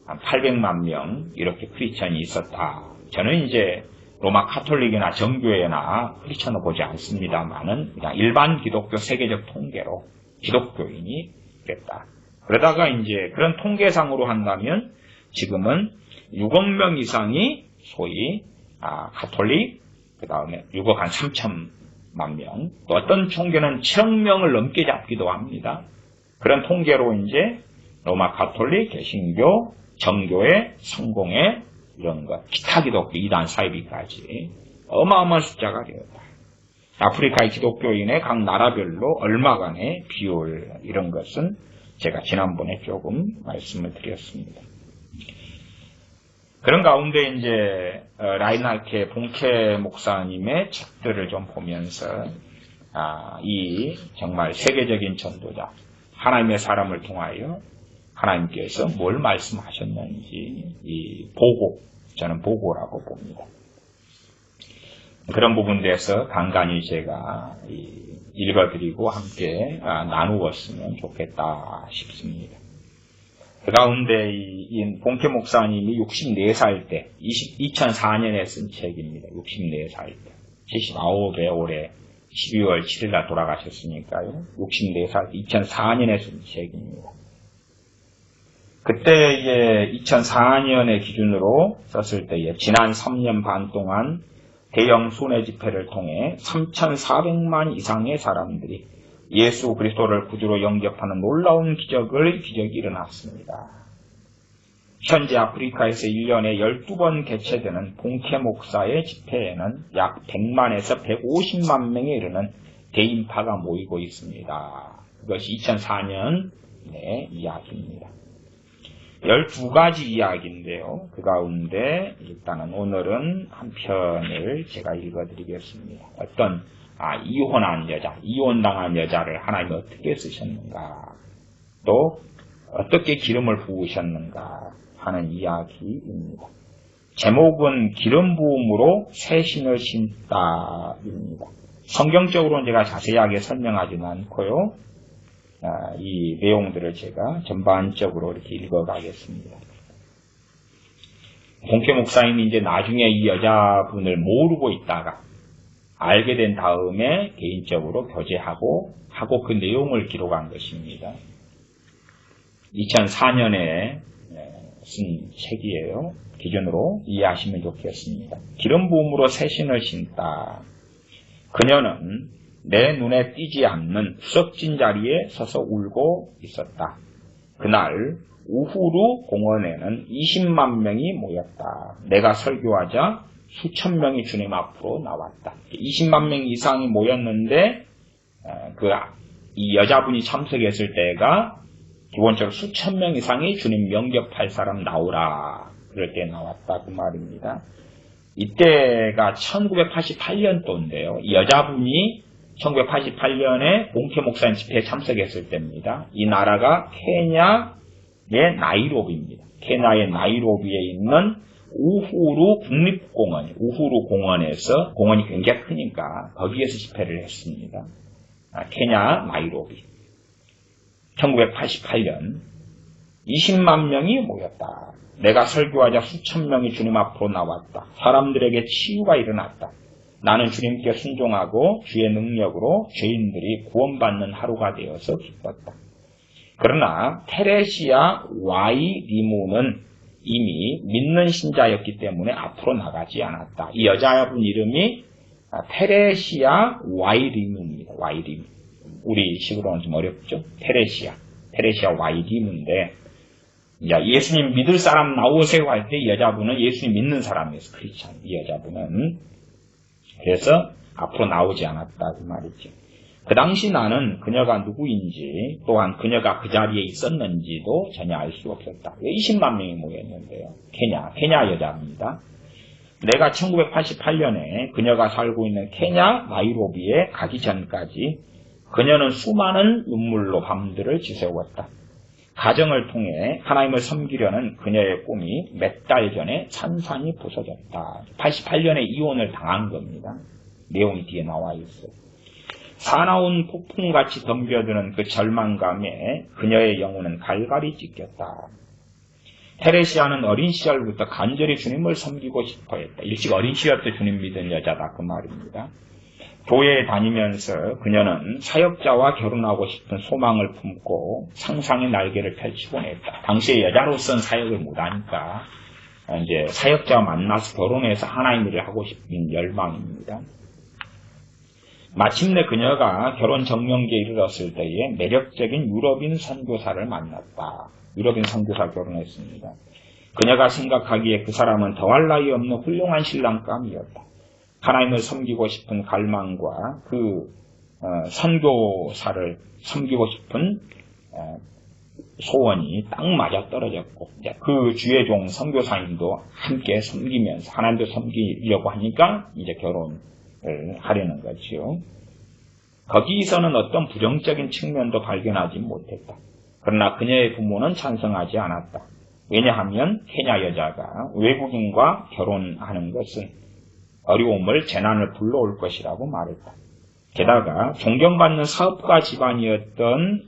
한 800만 명 이렇게 크리스천이 있었다. 저는 이제 로마 가톨릭이나 정교회나 크리스천을 보지 않습니다만은 그냥 일반 기독교 세계적 통계로 기독교인이 됐다. 그러다가 이제 그런 통계상으로 한다면 지금은 6억 명 이상이 소위 가톨릭, 그 다음에 6억 한 3천만 명, 또 어떤 통계는 7억 명을 넘게 잡기도 합니다. 그런 통계로 이제 로마 가톨릭, 개신교, 정교회, 성공회 이런 것, 기타 기독교, 이단 사이비까지 어마어마한 숫자가 되었다. 아프리카의 기독교인의 각 나라별로 얼마간의 비율 이런 것은 제가 지난번에 조금 말씀을 드렸습니다. 그런 가운데 이제 라인하르트 봉케 목사님의 책들을 좀 보면서 이 정말 세계적인 전도자 하나님의 사람을 통하여 하나님께서 뭘 말씀하셨는지 이 보고 저는 보고라고 봅니다. 그런 부분에서 간간히 제가 읽어드리고 함께 나누었으면 좋겠다 싶습니다. 그 가운데 이 봉케 목사님이 64살 때 2004년에 쓴 책입니다. 64살 때 79에 올해 12월 7일날 돌아가셨으니까요. 64살 2004년에 쓴 책입니다. 그때 이제 2004년의 기준으로 썼을 때에 지난 3년 반 동안 대형 순회 집회를 통해 3,400만 이상의 사람들이 예수 그리스도를 구주로 영접하는 놀라운 기적이 일어났습니다. 현재 아프리카에서 1년에 12번 개최되는 봉케 목사의 집회에는 약 100만에서 150만 명에 이르는 대인파가 모이고 있습니다. 그것이 2004년의 이야기입니다. 12가지 이야기인데요. 그 가운데 일단은 오늘은 한 편을 제가 읽어드리겠습니다. 어떤 이혼한 여자, 이혼당한 여자를 하나님이 어떻게 쓰셨는가, 또 어떻게 기름을 부으셨는가 하는 이야기입니다. 제목은 기름 부음으로 새 신을 신다입니다. 성경적으로는 제가 자세하게 설명하지는 않고요. 이 내용들을 제가 전반적으로 이렇게 읽어가겠습니다. 봉케 목사님이 이제 나중에 이 여자분을 모르고 있다가 알게 된 다음에 개인적으로 교제하고 그 내용을 기록한 것입니다. 2004년에 쓴 책이에요. 기준으로 이해하시면 좋겠습니다. 기름 부음으로 새 신을 신다. 그녀는 내 눈에 띄지 않는 수석진 자리에 서서 울고 있었다. 그날 우후루 공원에는 20만 명이 모였다. 내가 설교하자 수천 명이 주님 앞으로 나왔다. 20만 명 이상이 모였는데 이 여자분이 참석했을 때가 기본적으로 수천 명 이상이 주님 영접할 사람 나오라. 그럴 때 나왔다 그 말입니다. 이때가 1988년도인데요. 이 여자분이 1988년에 몽케 목사님 집회에 참석했을 때입니다. 이 나라가 케냐의 나이로비입니다. 케냐의 나이로비에 있는 우후루 국립공원, 우후루 공원에서, 공원이 굉장히 크니까 거기에서 집회를 했습니다. 케냐 나이로비. 1988년 20만 명이 모였다. 내가 설교하자 수천 명이 주님 앞으로 나왔다. 사람들에게 치유가 일어났다. 나는 주님께 순종하고 주의 능력으로 죄인들이 구원받는 하루가 되어서 기뻤다. 그러나 테레시아 와이리무는 이미 믿는 신자였기 때문에 앞으로 나가지 않았다. 이 여자분 이름이 테레시아 와이리무입니다. 와이리무. 우리 식으로는 좀 어렵죠? 테레시아 와이리무인데, 예수님 믿을 사람 나오세요 할 때 이 여자분은 예수님 믿는 사람이었어요. 크리스찬. 이 여자분은. 그래서 앞으로 나오지 않았다 그 말이죠. 그 당시 나는 그녀가 누구인지 또한 그녀가 그 자리에 있었는지도 전혀 알 수 없었다. 20만 명이 모였는데요. 케냐 여자입니다. 내가 1988년에 그녀가 살고 있는 케냐 나이로비에 가기 전까지 그녀는 수많은 눈물로 밤들을 지새웠다. 가정을 통해 하나님을 섬기려는 그녀의 꿈이 몇 달 전에 산산이 부서졌다. 88년에 이혼을 당한 겁니다. 내용이 뒤에 나와 있어요. 사나운 폭풍같이 덤벼드는 그 절망감에 그녀의 영혼은 갈갈이 찢겼다. 테레시아는 어린 시절부터 간절히 주님을 섬기고 싶어 했다. 일찍 어린 시절부터 주님 믿은 여자다 그 말입니다. 교회에 다니면서 그녀는 사역자와 결혼하고 싶은 소망을 품고 상상의 날개를 펼치곤 했다. 당시에 여자로서는 사역을 못하니까 이제 사역자와 만나서 결혼해서 하나님 일을 하고 싶은 열망입니다. 마침내 그녀가 결혼 정년기에 이르렀을 때에 매력적인 유럽인 선교사를 만났다. 유럽인 선교사 결혼했습니다. 그녀가 생각하기에 그 사람은 더할 나위 없는 훌륭한 신랑감이었다. 하나님을 섬기고 싶은 갈망과 그 선교사를 섬기고 싶은 소원이 딱 맞아 떨어졌고, 그 주의 종 선교사님도 함께 섬기면서 하나님도 섬기려고 하니까 이제 결혼을 하려는 거지요. 거기서는 어떤 부정적인 측면도 발견하지 못했다. 그러나 그녀의 부모는 찬성하지 않았다. 왜냐하면 케냐 여자가 외국인과 결혼하는 것은 어려움을, 재난을 불러올 것이라고 말했다. 게다가 존경받는 사업가 집안이었던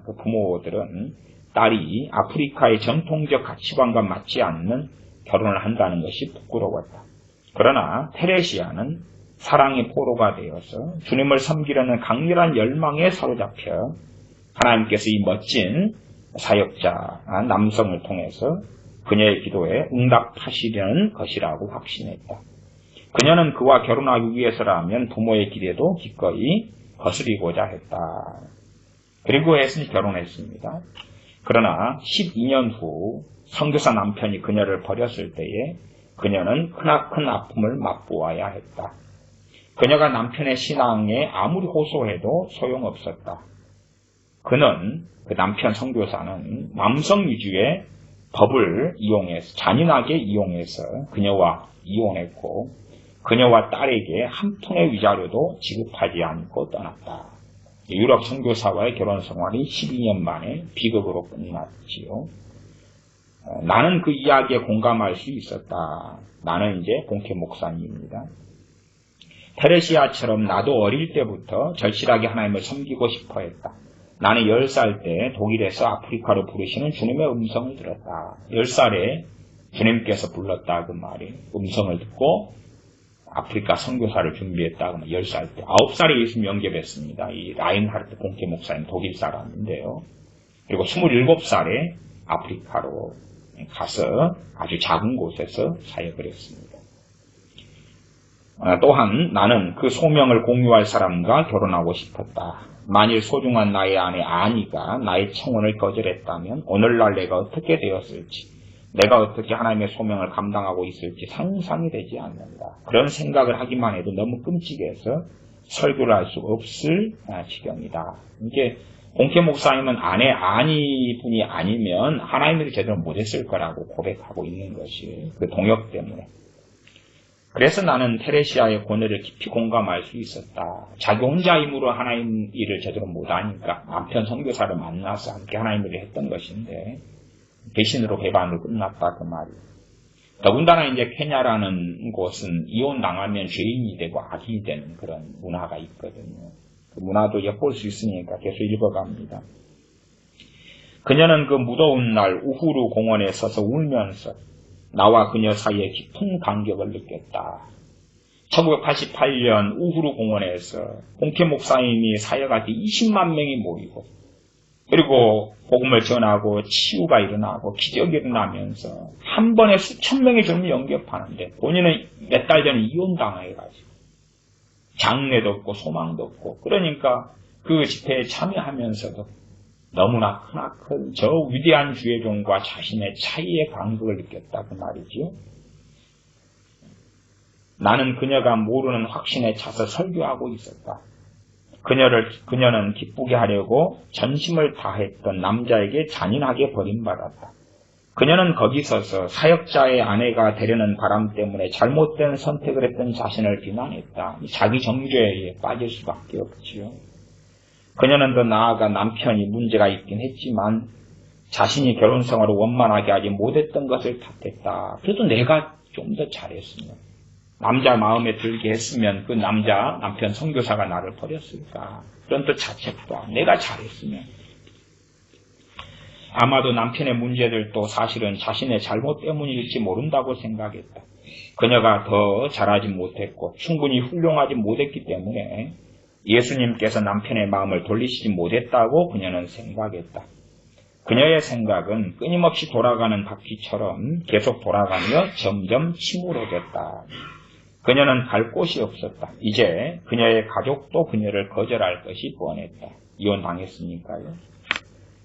그 부모들은 딸이 아프리카의 전통적 가치관과 맞지 않는 결혼을 한다는 것이 부끄러웠다. 그러나 테레시아는 사랑의 포로가 되어서 주님을 섬기려는 강렬한 열망에 사로잡혀 하나님께서 이 멋진 사역자 남성을 통해서 그녀의 기도에 응답하시려는 것이라고 확신했다. 그녀는 그와 결혼하기 위해서라면 부모의 기대도 기꺼이 거스리고자 했다. 그리고 해서 결혼했습니다. 그러나 12년 후 선교사 남편이 그녀를 버렸을 때에 그녀는 크나큰 아픔을 맛보아야 했다. 그녀가 남편의 신앙에 아무리 호소해도 소용없었다. 그 남편 선교사는 남성 위주의 법을 이용해서, 잔인하게 이용해서 그녀와 이혼했고, 그녀와 딸에게 한 푼의 위자료도 지급하지 않고 떠났다. 유럽 선교사와의 결혼 생활이 12년 만에 비극으로 끝났지요. 나는 그 이야기에 공감할 수 있었다. 나는 이제 본캐 목사님입니다. 테레시아처럼 나도 어릴 때부터 절실하게 하나님을 섬기고 싶어 했다. 나는 10살 때 독일에서 아프리카로 부르시는 주님의 음성을 들었다. 10살에 주님께서 불렀다 그 말이. 음성을 듣고 아프리카 선교사를 준비했다. 10살 때. 9살에 예수님 영접했습니다. 이 라인하르트 본캐 목사님 독일 사람인데요. 그리고 27살에 아프리카로 가서 아주 작은 곳에서 사역을 했습니다. 또한 나는 그 소명을 공유할 사람과 결혼하고 싶었다. 만일 소중한 나의 아내 아니가 나의 청혼을 거절했다면 오늘날 내가 어떻게 되었을지, 내가 어떻게 하나님의 소명을 감당하고 있을지 상상이 되지 않는다. 그런 생각을 하기만 해도 너무 끔찍해서 설교를 할 수 없을 지경이다. 이게 공케 목사님은 아내 아니 분이 아니면 하나님을 제대로 못했을 거라고 고백하고 있는 것이 그 동역 때문에. 그래서 나는 테레시아의 고뇌를 깊이 공감할 수 있었다. 자기 혼자 힘으로 하나님 일을 제대로 못하니까 남편 선교사를 만나서 함께 하나님 일을 했던 것인데 배신으로 배반으로 끝났다 그 말이. 더군다나 이제 케냐라는 곳은 이혼당하면 죄인이 되고 악인이 되는 그런 문화가 있거든요. 그 문화도 엿볼 수 있으니까 계속 읽어갑니다. 그녀는 그 무더운 날 우후루 공원에 서서 울면서 나와 그녀 사이에 깊은 간격을 느꼈다. 1988년 우후루 공원에서 공케 목사님이 사역할 때 20만 명이 모이고 그리고 복음을 전하고 치유가 일어나고 기적이 일어나면서 한 번에 수천 명의 주님을 영접하는데 본인은 몇 달 전에 이혼당해가지고 장래도 없고 소망도 없고 그러니까 그 집회에 참여하면서도 너무나 크나큰 저 위대한 주의 종과 자신의 차이의 간극을 느꼈다 그 말이지요. 나는 그녀가 모르는 확신에 차서 설교하고 있었다. 그녀는 기쁘게 하려고 전심을 다했던 남자에게 잔인하게 버림받았다. 그녀는 거기 서서 사역자의 아내가 되려는 바람 때문에 잘못된 선택을 했던 자신을 비난했다. 자기 정죄에 빠질 수밖에 없지요. 그녀는 더 나아가 남편이 문제가 있긴 했지만 자신이 결혼 생활을 원만하게 하지 못했던 것을 탓했다. 그래도 내가 좀 더 잘했으면, 남자 마음에 들게 했으면 그 남편 선교사가 나를 버렸을까? 그런 또 자책과 내가 잘했으면. 아마도 남편의 문제들도 사실은 자신의 잘못 때문일지 모른다고 생각했다. 그녀가 더 잘하지 못했고 충분히 훌륭하지 못했기 때문에 예수님께서 남편의 마음을 돌리시지 못했다고 그녀는 생각했다. 그녀의 생각은 끊임없이 돌아가는 바퀴처럼 계속 돌아가며 점점 침울해졌다. 그녀는 갈 곳이 없었다. 이제 그녀의 가족도 그녀를 거절할 것이 뻔했다. 이혼당했으니까요.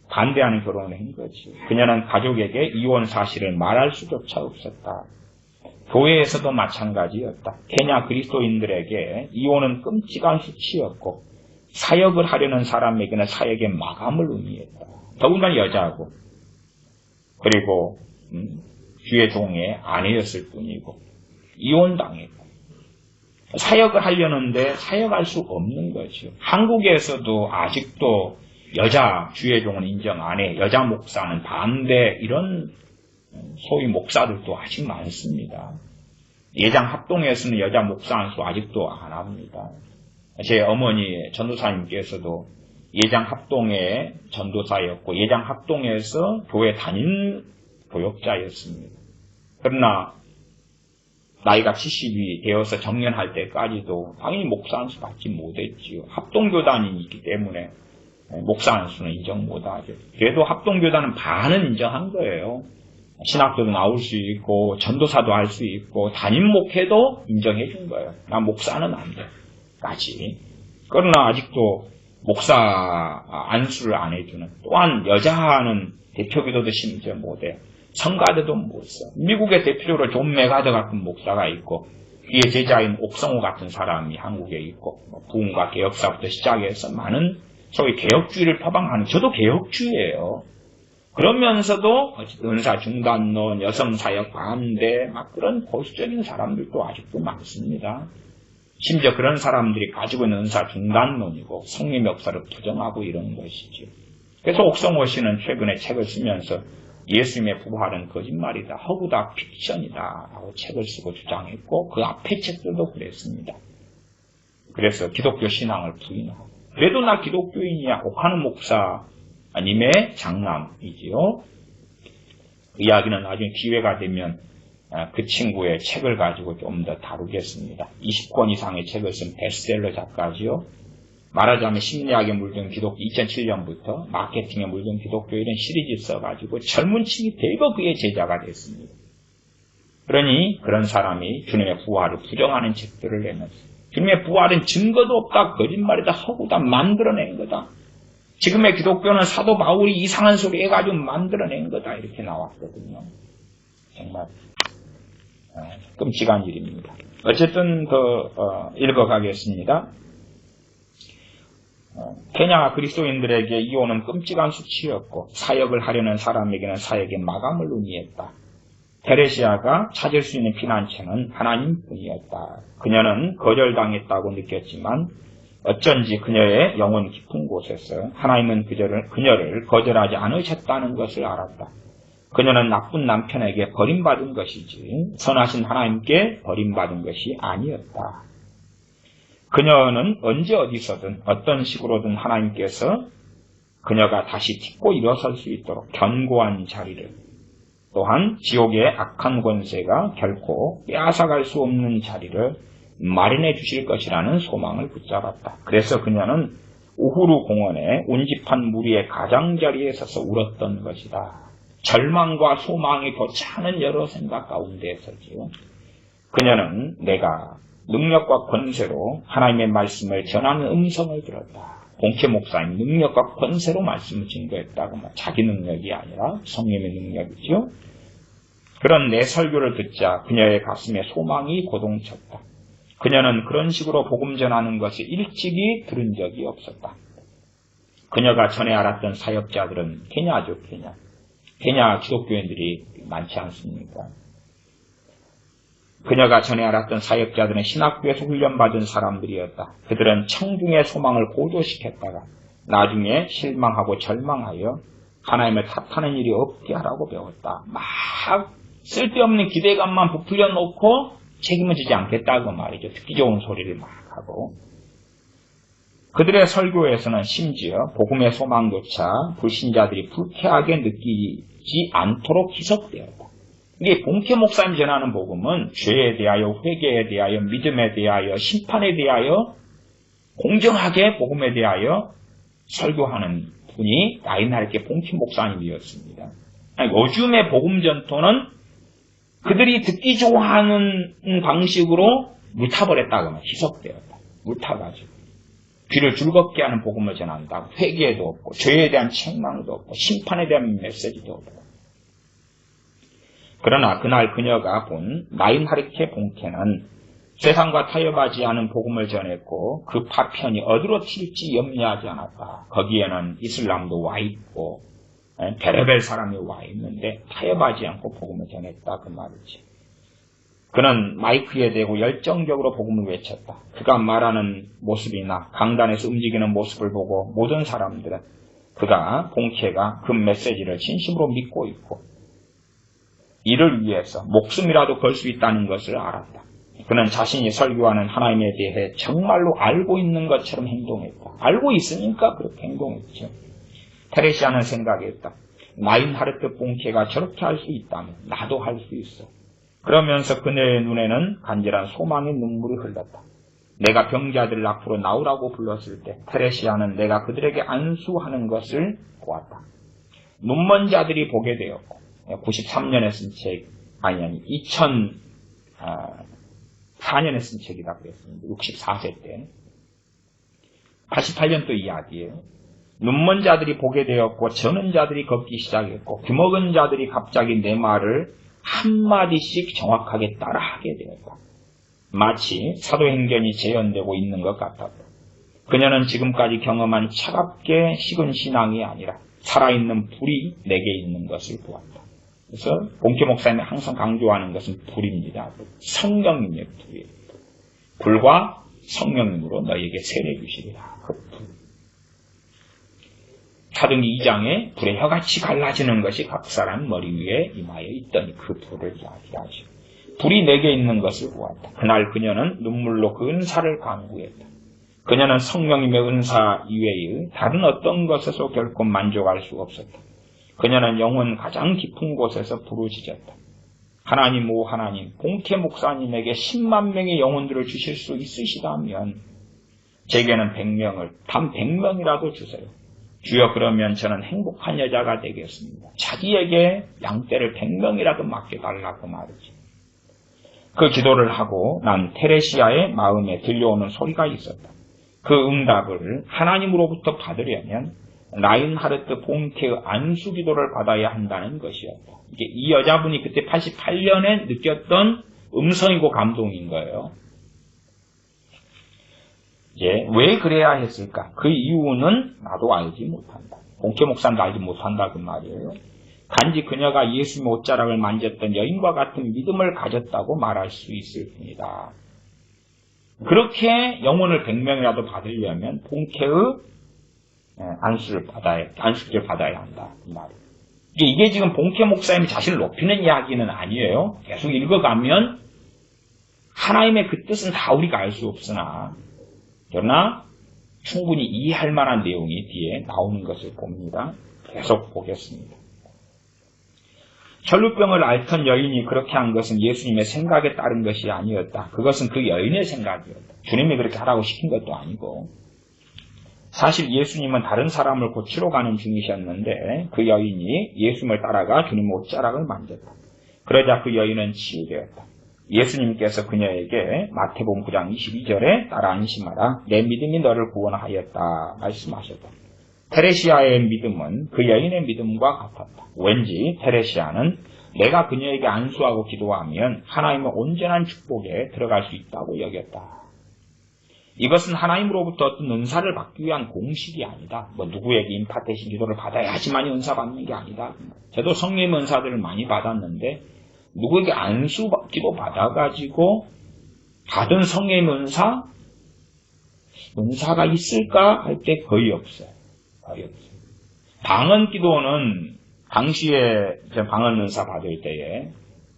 반대하는 결혼을 한 거지. 그녀는 가족에게 이혼 사실을 말할 수조차 없었다. 교회에서도 마찬가지였다. 케냐 그리스도인들에게 이혼은 끔찍한 수치였고 사역을 하려는 사람에게는 사역의 마감을 의미했다. 더군다나 여자고 그리고 주의 종의 아내였을 뿐이고 이혼당했고 사역을 하려는데 사역할 수 없는 거죠. 한국에서도 아직도 여자 주의 종은 인정 안 해. 여자 목사는 반대. 이런 소위 목사들도 아직 많습니다. 예장 합동에서는 여자 목사 안수 아직도 안 합니다. 제 어머니 전도사님께서도 예장 합동의 전도사였고 예장 합동에서 교회 담임 교역자였습니다. 그러나 나이가 70이 되어서 정년할 때까지도 당연히 목사 안수 받지 못했지요. 합동교단이 있기 때문에 목사 안수는 인정 못하죠. 그래도 합동교단은 반은 인정한 거예요. 신학교도 나올 수 있고 전도사도 할 수 있고 담임 목회도 인정해 준 거예요. 나 목사는 안 돼. 까지. 그러나 아직도 목사 안수를 안 해주는, 또한 여자는 대표기도도 심지어 못해. 성가대도 못 써. 미국의 대표적으로 존 메가더 같은 목사가 있고 그의 제자인 옥성호 같은 사람이 한국에 있고 부흥과 개혁사부터 시작해서 많은 소위 개혁주의를 표방하는, 저도 개혁주의예요. 그러면서도 은사 중단론, 여성사역 반대, 막 그런 보수적인 사람들도 아직도 많습니다. 심지어 그런 사람들이 가지고 있는 은사 중단론이고 성림 역사를 부정하고 이런 것이죠. 그래서 옥성호 씨는 최근에 책을 쓰면서 예수님의 부활은 거짓말이다, 허구다, 픽션이다 라고 책을 쓰고 주장했고 그 앞에 책들도 그랬습니다. 그래서 기독교 신앙을 부인하고, 그래도 나 기독교인이야 하는 목사님의 장남이지요. 그 이야기는 나중에 기회가 되면 그 친구의 책을 가지고 좀 더 다루겠습니다. 20권 이상의 책을 쓴 베스트셀러 작가지요. 말하자면 심리학에 물든 기독교 2007년부터 마케팅에 물든 기독교 이런 시리즈 써가지고 젊은 층이 대거 그의 제자가 됐습니다. 그러니 그런 사람이 주님의 부활을 부정하는 책들을 내면서 주님의 부활은 증거도 없다, 거짓말이다, 허구다, 만들어낸 거다. 지금의 기독교는 사도 바울이 이상한 소리 해가지고 만들어낸 거다 이렇게 나왔거든요. 정말 끔찍한 일입니다. 어쨌든 더 읽어가겠습니다. 케냐 그리스도인들에게 이혼은 끔찍한 수치였고 사역을 하려는 사람에게는 사역의 마감을 의미했다. 테레시아가 찾을 수 있는 피난처는 하나님뿐이었다. 그녀는 거절당했다고 느꼈지만 어쩐지 그녀의 영혼 깊은 곳에서 하나님은 그녀를 거절하지 않으셨다는 것을 알았다. 그녀는 나쁜 남편에게 버림받은 것이지 선하신 하나님께 버림받은 것이 아니었다. 그녀는 언제 어디서든 어떤 식으로든 하나님께서 그녀가 다시 딛고 일어설 수 있도록 견고한 자리를, 또한 지옥의 악한 권세가 결코 빼앗아갈 수 없는 자리를 마련해 주실 것이라는 소망을 붙잡았다. 그래서 그녀는 우후루 공원의 운집한 무리의 가장자리에 서서 울었던 것이다. 절망과 소망이 돋차는 여러 생각 가운데에서지요. 그녀는 내가 능력과 권세로 하나님의 말씀을 전하는 음성을 들었다. 봉케 목사님 능력과 권세로 말씀을 증거했다고 자기 능력이 아니라 성령의 능력이죠. 그런 내 설교를 듣자 그녀의 가슴에 소망이 고동쳤다. 그녀는 그런 식으로 복음 전하는 것을 일찍이 들은 적이 없었다. 그녀가 전에 알았던 사역자들은 케냐죠, 케냐. 케냐 기독교인들이 많지 않습니까? 그녀가 전에 알았던 사역자들은 신학교에서 훈련받은 사람들이었다. 그들은 청중의 소망을 고조시켰다가 나중에 실망하고 절망하여 하나님을 탓하는 일이 없게 하라고 배웠다. 막 쓸데없는 기대감만 부풀려 놓고 책임을 지지 않겠다고 말이죠. 듣기 좋은 소리를 막 하고. 그들의 설교에서는 심지어 복음의 소망조차 불신자들이 불쾌하게 느끼지 않도록 희석되었다. 이게 봉케 목사님 전하는 복음은 죄에 대하여, 회개에 대하여, 믿음에 대하여, 심판에 대하여, 공정하게 복음에 대하여 설교하는 분이 라인하르트 봉케 목사님이었습니다. 요즘의 복음 전통은 그들이 듣기 좋아하는 방식으로 물타버렸다고 하면 희석되었다. 물타가지고 귀를 즐겁게 하는 복음을 전한다. 회개도 없고 죄에 대한 책망도 없고 심판에 대한 메시지도 없고. 그러나 그날 그녀가 본 라인하르트 봉케는 세상과 타협하지 않은 복음을 전했고 그 파편이 어디로 튈지 염려하지 않았다. 거기에는 이슬람도 와 있고 베레벨 사람이 와 있는데 타협하지 않고 복음을 전했다 그 말이지. 그는 마이크에 대고 열정적으로 복음을 외쳤다. 그가 말하는 모습이나 강단에서 움직이는 모습을 보고 모든 사람들은 그가 봉케가 그 메시지를 진심으로 믿고 있고 이를 위해서 목숨이라도 걸 수 있다는 것을 알았다. 그는 자신이 설교하는 하나님에 대해 정말로 알고 있는 것처럼 행동했다. 알고 있으니까 그렇게 행동했죠. 테레시아는 생각했다. 라인하르트 봉케가 저렇게 할 수 있다면 나도 할 수 있어. 그러면서 그녀의 눈에는 간절한 소망의 눈물이 흘렀다. 내가 병자들을 앞으로 나오라고 불렀을 때 테레시아는 내가 그들에게 안수하는 것을 보았다. 눈먼 자들이 보게 되었고 93년에 쓴 책, 2004년에 쓴 책이다 그랬습니다. 64세 때. 88년도 이야기예요. 눈먼 자들이 보게 되었고 저는 자들이 걷기 시작했고 귀먹은 자들이 갑자기 내 말을 한마디씩 정확하게 따라하게 되었다. 마치 사도행전이 재현되고 있는 것 같았다. 그녀는 지금까지 경험한 차갑게 식은 신앙이 아니라 살아있는 불이 내게 있는 것을 보았다. 그래서 봉케 목사님이 항상 강조하는 것은 불입니다. 성령님의 불이에요. 불과 성령님으로 너희에게 세례 주시리라. 그 불. 사도행전 2장에 불의 혀같이 갈라지는 것이 각 사람 머리 위에 임하여 있더니 그 불을 이야기하시고 불이 내게 있는 것을 보았다. 그날 그녀는 눈물로 그 은사를 간구했다. 그녀는 성령님의 은사 이외의 다른 어떤 것에서 결코 만족할 수 없었다. 그녀는 영혼 가장 깊은 곳에서 부르짖었다. 하나님, 오 하나님, 봉케 목사님에게 10만 명의 영혼들을 주실 수 있으시다면 제게는 100명을, 단 100명이라도 주세요. 주여, 그러면 저는 행복한 여자가 되겠습니다. 자기에게 양떼를 100명이라도 맡겨달라고 말이지. 그 기도를 하고 난 테레시아의 마음에 들려오는 소리가 있었다. 그 응답을 하나님으로부터 받으려면 라인하르트 본케의 안수 기도를 받아야 한다는 것이었다. 이게 이 여자분이 그때 88년에 느꼈던 음성이고 감동인 거예요. 이제 왜 그래야 했을까? 그 이유는 나도 알지 못한다. 본케 목사도 알지 못한다 그 말이에요. 단지 그녀가 예수님의 옷자락을 만졌던 여인과 같은 믿음을 가졌다고 말할 수 있을 뿐이다. 그렇게 영혼을 100명이라도 받으려면 본케의 안수를 받아야 한다. 이 말이에요. 이게 지금 본케 목사님이 자신을 높이는 이야기는 아니에요. 계속 읽어가면 하나님의 그 뜻은 다 우리가 알 수 없으나 그러나 충분히 이해할 만한 내용이 뒤에 나오는 것을 봅니다. 계속 보겠습니다. 혈루병을 앓던 여인이 그렇게 한 것은 예수님의 생각에 따른 것이 아니었다. 그것은 그 여인의 생각이었다. 주님이 그렇게 하라고 시킨 것도 아니고. 사실 예수님은 다른 사람을 고치러 가는 중이셨는데 그 여인이 예수님을 따라가 주님의 옷자락을 만졌다. 그러자 그 여인은 치유되었다. 예수님께서 그녀에게 마태복음 9장 22절에 따라 안심하라. 내 믿음이 너를 구원하였다 말씀하셨다. 테레시아의 믿음은 그 여인의 믿음과 같았다. 왠지 테레시아는 내가 그녀에게 안수하고 기도하면 하나님의 온전한 축복에 들어갈 수 있다고 여겼다. 이것은 하나님으로부터 어떤 은사를 받기 위한 공식이 아니다. 누구에게 임파테이션 기도를 받아야지만 은사 받는 게 아니다. 저도 성령 은사들을 많이 받았는데 누구에게 안수 기도 받아가지고 받은 성령 은사가 있을까 할 때 거의 없어요. 방언 기도는 당시에 방언 은사 받을 때에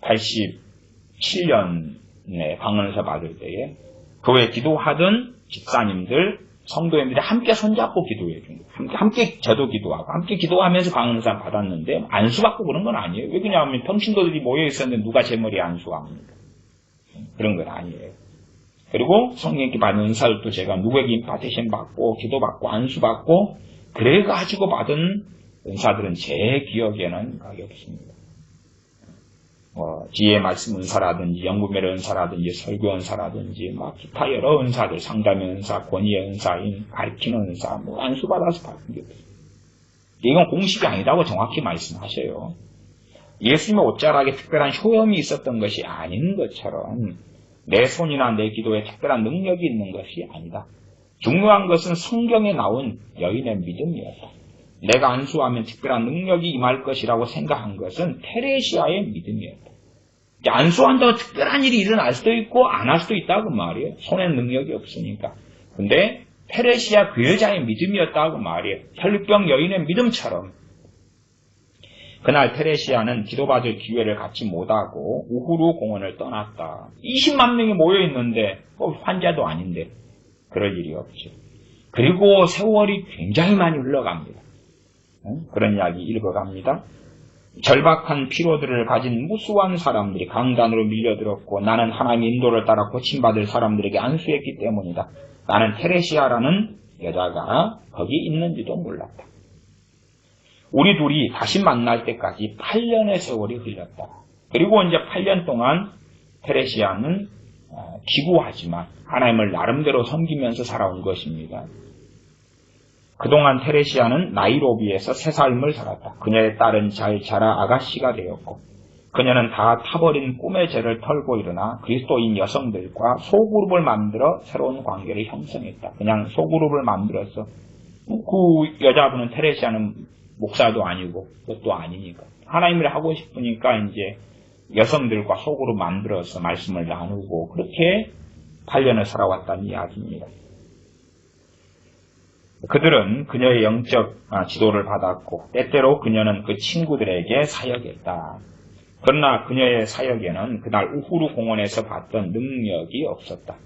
87년에 방언 은사 받을 때에 교회 기도하던 집사님들, 성도님들이 함께 손잡고 기도해 준 거예요. 함께 저도 기도하고 함께 기도하면서 방언 은사 받았는데 안수받고 그런 건 아니에요. 왜 그러냐면 평신도들이 모여 있었는데 누가 제 머리에 안수합니까? 그런 건 아니에요. 그리고 성령께 받은 은사들도 제가 누구에게 임파테이션 받고 기도받고 안수받고 그래가지고 받은 은사들은 제 기억에는 거의 없습니다. 지혜의 말씀 은사라든지 연구매의 은사라든지 설교 은사라든지 기타 여러 은사들, 상담의 은사, 권위의 은사인 가르치는 은사, 안수받아서 받은 게 없어요. 이건 공식이 아니라고 정확히 말씀하셔요. 예수님의 옷자락에 특별한 효험이 있었던 것이 아닌 것처럼 내 손이나 내 기도에 특별한 능력이 있는 것이 아니다. 중요한 것은 성경에 나온 여인의 믿음이었다. 내가 안수하면 특별한 능력이 임할 것이라고 생각한 것은 테레시아의 믿음이었다. 안수한다고 특별한 일이 일어날 수도 있고 안 할 수도 있다고 말이에요. 손에 능력이 없으니까. 근데 테레시아 그 여자의 믿음이었다고 말이에요. 혈루병 여인의 믿음처럼. 그날 테레시아는 기도받을 기회를 갖지 못하고 우후루 공원을 떠났다. 20만 명이 모여있는데 환자도 아닌데 그럴 일이 없죠. 그리고 세월이 굉장히 많이 흘러갑니다. 그런 이야기 읽어갑니다. 절박한 피로들을 가진 무수한 사람들이 강단으로 밀려들었고 나는 하나님의 인도를 따라 고침받을 사람들에게 안수했기 때문이다. 나는 테레시아라는 여자가 거기 있는지도 몰랐다. 우리 둘이 다시 만날 때까지 8년의 세월이 흘렀다. 그리고 이제 8년 동안 테레시아는 기구하지만 하나님을 나름대로 섬기면서 살아온 것입니다. 그동안 테레시아는 나이로비에서 새 삶을 살았다. 그녀의 딸은 잘 자라 아가씨가 되었고 그녀는 다 타버린 꿈의 죄를 털고 일어나 그리스도인 여성들과 소그룹을 만들어 새로운 관계를 형성했다. 그냥 소그룹을 만들어서 그 여자분은 테레시아는 목사도 아니고 그것도 아니니까 하나님을 하고 싶으니까 이제 여성들과 소그룹 만들어서 말씀을 나누고 그렇게 8년을 살아왔다는 이야기입니다. 그들은 그녀의 영적 지도를 받았고 때때로 그녀는 그 친구들에게 사역했다. 그러나 그녀의 사역에는 그날 우후루 공원에서 봤던 능력이 없었다.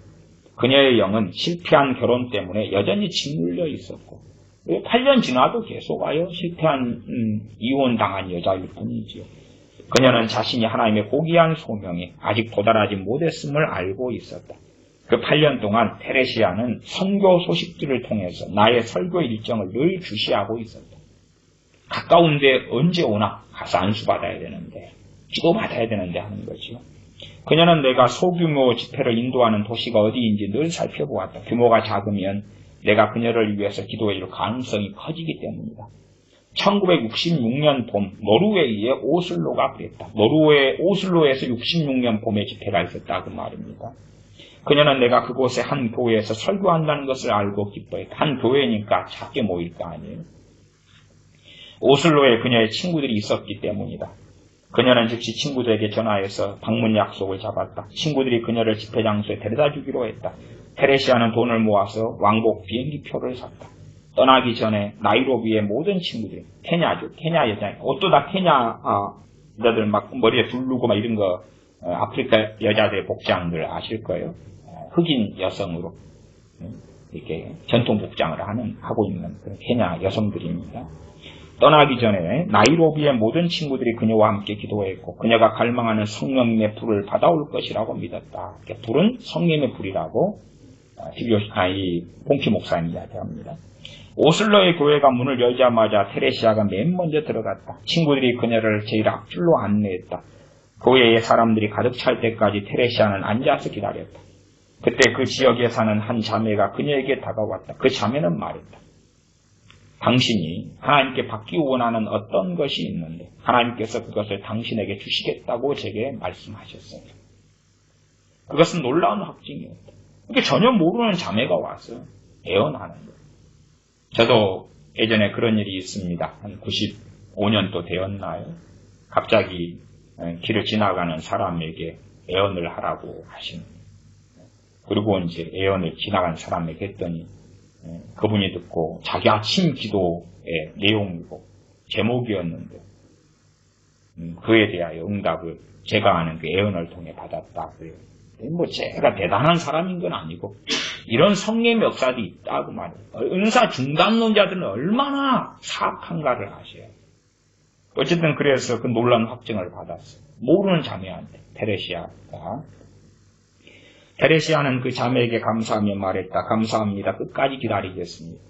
그녀의 영은 실패한 결혼 때문에 여전히 짓눌려 있었고 8년 지나도 계속 와요. 실패한 이혼당한 여자일 뿐이지요. 그녀는 자신이 하나님의 고귀한 소명에 아직 도달하지 못했음을 알고 있었다. 그 8년 동안 테레시아는 선교 소식들을 통해서 나의 설교 일정을 늘 주시하고 있었다. 가까운데 언제 오나 가서 안수받아야 되는데, 기도받아야 되는데 하는 거죠. 그녀는 내가 소규모 집회를 인도하는 도시가 어디인지 늘 살펴보았다. 규모가 작으면 내가 그녀를 위해서 기도해 줄 가능성이 커지기 때문이다. 1966년 봄 노르웨이의 오슬로가 그랬다. 노르웨이 오슬로에서 66년 봄에 집회가 있었다 그 말입니다. 그녀는 내가 그곳의 한 교회에서 설교한다는 것을 알고 기뻐했다. 한 교회니까 작게 모일 거 아니에요. 오슬로에 그녀의 친구들이 있었기 때문이다. 그녀는 즉시 친구들에게 전화해서 방문 약속을 잡았다. 친구들이 그녀를 집회 장소에 데려다 주기로 했다. 테레시아는 돈을 모아서 왕복 비행기표를 샀다. 떠나기 전에 나이로비의 모든 친구들이, 케냐죠. 케냐 여자, 옷도 다 케냐 여자들 막 머리에 두르고 막 이런 거, 아프리카 여자들의 복장들 아실 거예요. 흑인 여성으로 이렇게 전통 복장을 하고 있는 그런 케냐 여성들입니다. 떠나기 전에 나이로비의 모든 친구들이 그녀와 함께 기도했고 그녀가 갈망하는 성령님의 불을 받아올 것이라고 믿었다. 불은 성령의 불이라고 이 봉키 목사님이 이야기합니다. 오슬로의 교회가 문을 열자마자 테레시아가 맨 먼저 들어갔다. 친구들이 그녀를 제일 앞줄로 안내했다. 교회의 사람들이 가득 찰 때까지 테레시아는 앉아서 기다렸다. 그때 그 지역에 사는 한 자매가 그녀에게 다가왔다. 그 자매는 말했다. 당신이 하나님께 받기 원하는 어떤 것이 있는데 하나님께서 그것을 당신에게 주시겠다고 제게 말씀하셨어요. 그것은 놀라운 확증이었다. 그게 전혀 모르는 자매가 와서 애원하는 거예요. 저도 예전에 그런 일이 있습니다. 한 95년도 되었나요? 갑자기 길을 지나가는 사람에게 애원을 하라고 하시는 거예요. 그리고 이제 애원을 지나간 사람에게 했더니 그분이 듣고 자기 아침 기도의 내용이고 제목이었는데 그에 대하여 응답을 제가 아는 그 애원을 통해 받았다. 그래요. 뭐 제가 대단한 사람인 건 아니고 이런 성령의 역사도 있다고 말해요. 은사 중단론자들은 얼마나 사악한가를 아셔요. 어쨌든 그래서 그 놀라운 확증을 받았어요. 모르는 자매한테 테레시아가. 테레시아는 그 자매에게 감사하며 말했다. 감사합니다. 끝까지 기다리겠습니다.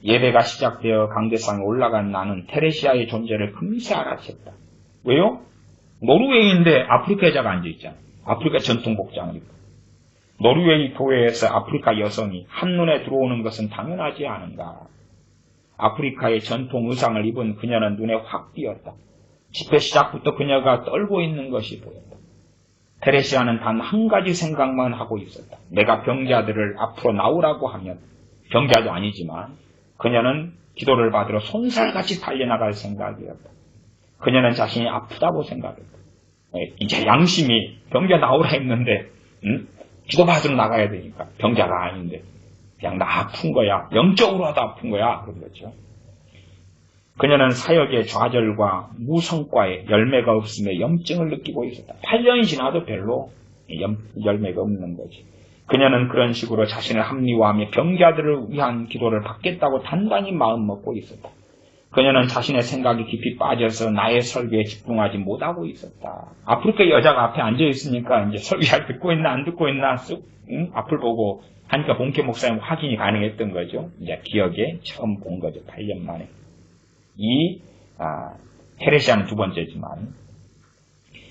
예배가 시작되어 강대상에 올라간 나는 테레시아의 존재를 금세 알아챘다. 왜요? 노르웨이인데 아프리카 여자가 앉아있잖아. 아프리카 전통 복장을 입고. 노르웨이 교회에서 아프리카 여성이 한눈에 들어오는 것은 당연하지 않은가. 아프리카의 전통 의상을 입은 그녀는 눈에 확 띄었다. 집회 시작부터 그녀가 떨고 있는 것이 보였다. 테레시아는 단 한 가지 생각만 하고 있었다. 내가 병자들을 앞으로 나오라고 하면, 병자도 아니지만 그녀는 기도를 받으러 손살같이 달려나갈 생각이었다. 그녀는 자신이 아프다고 생각했다. 이제 양심이 병자 나오라 했는데 기도 받으러 나가야 되니까 병자가 아닌데 그냥 나 아픈 거야. 영적으로라도 아픈 거야. 그런 거죠. 그녀는 사역의 좌절과 무성과에 열매가 없음에 염증을 느끼고 있었다. 8년이 지나도 별로 열매가 없는 거지. 그녀는 그런 식으로 자신을 합리화하며 병자들을 위한 기도를 받겠다고 단단히 마음먹고 있었다. 그녀는 자신의 생각이 깊이 빠져서 나의 설교에 집중하지 못하고 있었다. 아프리카 여자가 앞에 앉아있으니까 이제 설교 잘 듣고 있나 안 듣고 있나 쑥 앞을 보고 하니까 본캐 목사님 확인이 가능했던 거죠. 이제 기억에 처음 본 거죠. 8년 만에. 테레시아는 두 번째지만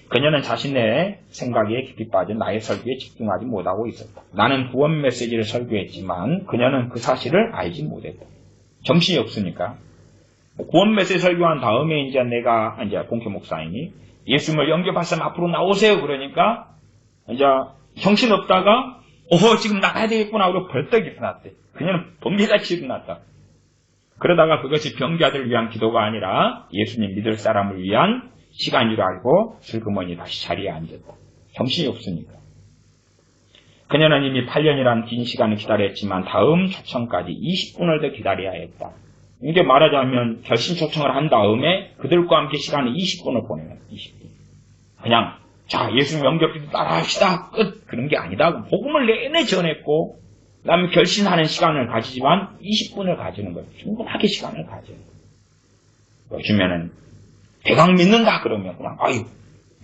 그녀는 자신의 생각에 깊이 빠진 나의 설교에 집중하지 못하고 있었다. 나는 구원 메시지를 설교했지만 그녀는 그 사실을 알지 못했다. 정신이 없으니까. 구원 메시지 설교한 다음에 이제 내가 이제 본캐 목사님이 예수님을 영접하시면 앞으로 나오세요. 그러니까 이제 정신 없다가 지금 나가야 되겠구나 하고 벌떡 일어났대. 그녀는 번개같이 일어났다. 그러다가 그것이 병자들을 위한 기도가 아니라 예수님 믿을 사람을 위한 시간인 줄 알고 슬그머니 다시 자리에 앉았다. 정신이 없으니까. 그녀는 이미 8년이란 긴 시간을 기다렸지만 다음 초청까지 20분을 더 기다려야 했다. 이게 말하자면 결심 초청을 한 다음에 그들과 함께 시간을 20분을 보내는 20분. 그냥 자 예수님 영접기도 따라합시다. 끝. 그런 게 아니다. 복음을 내내 전했고 그 다음에 결심하는 시간을 가지지만 20분을 가지는 거예요. 충분하게 시간을 가져요. 요즘에는 대강 믿는다 그러면 그냥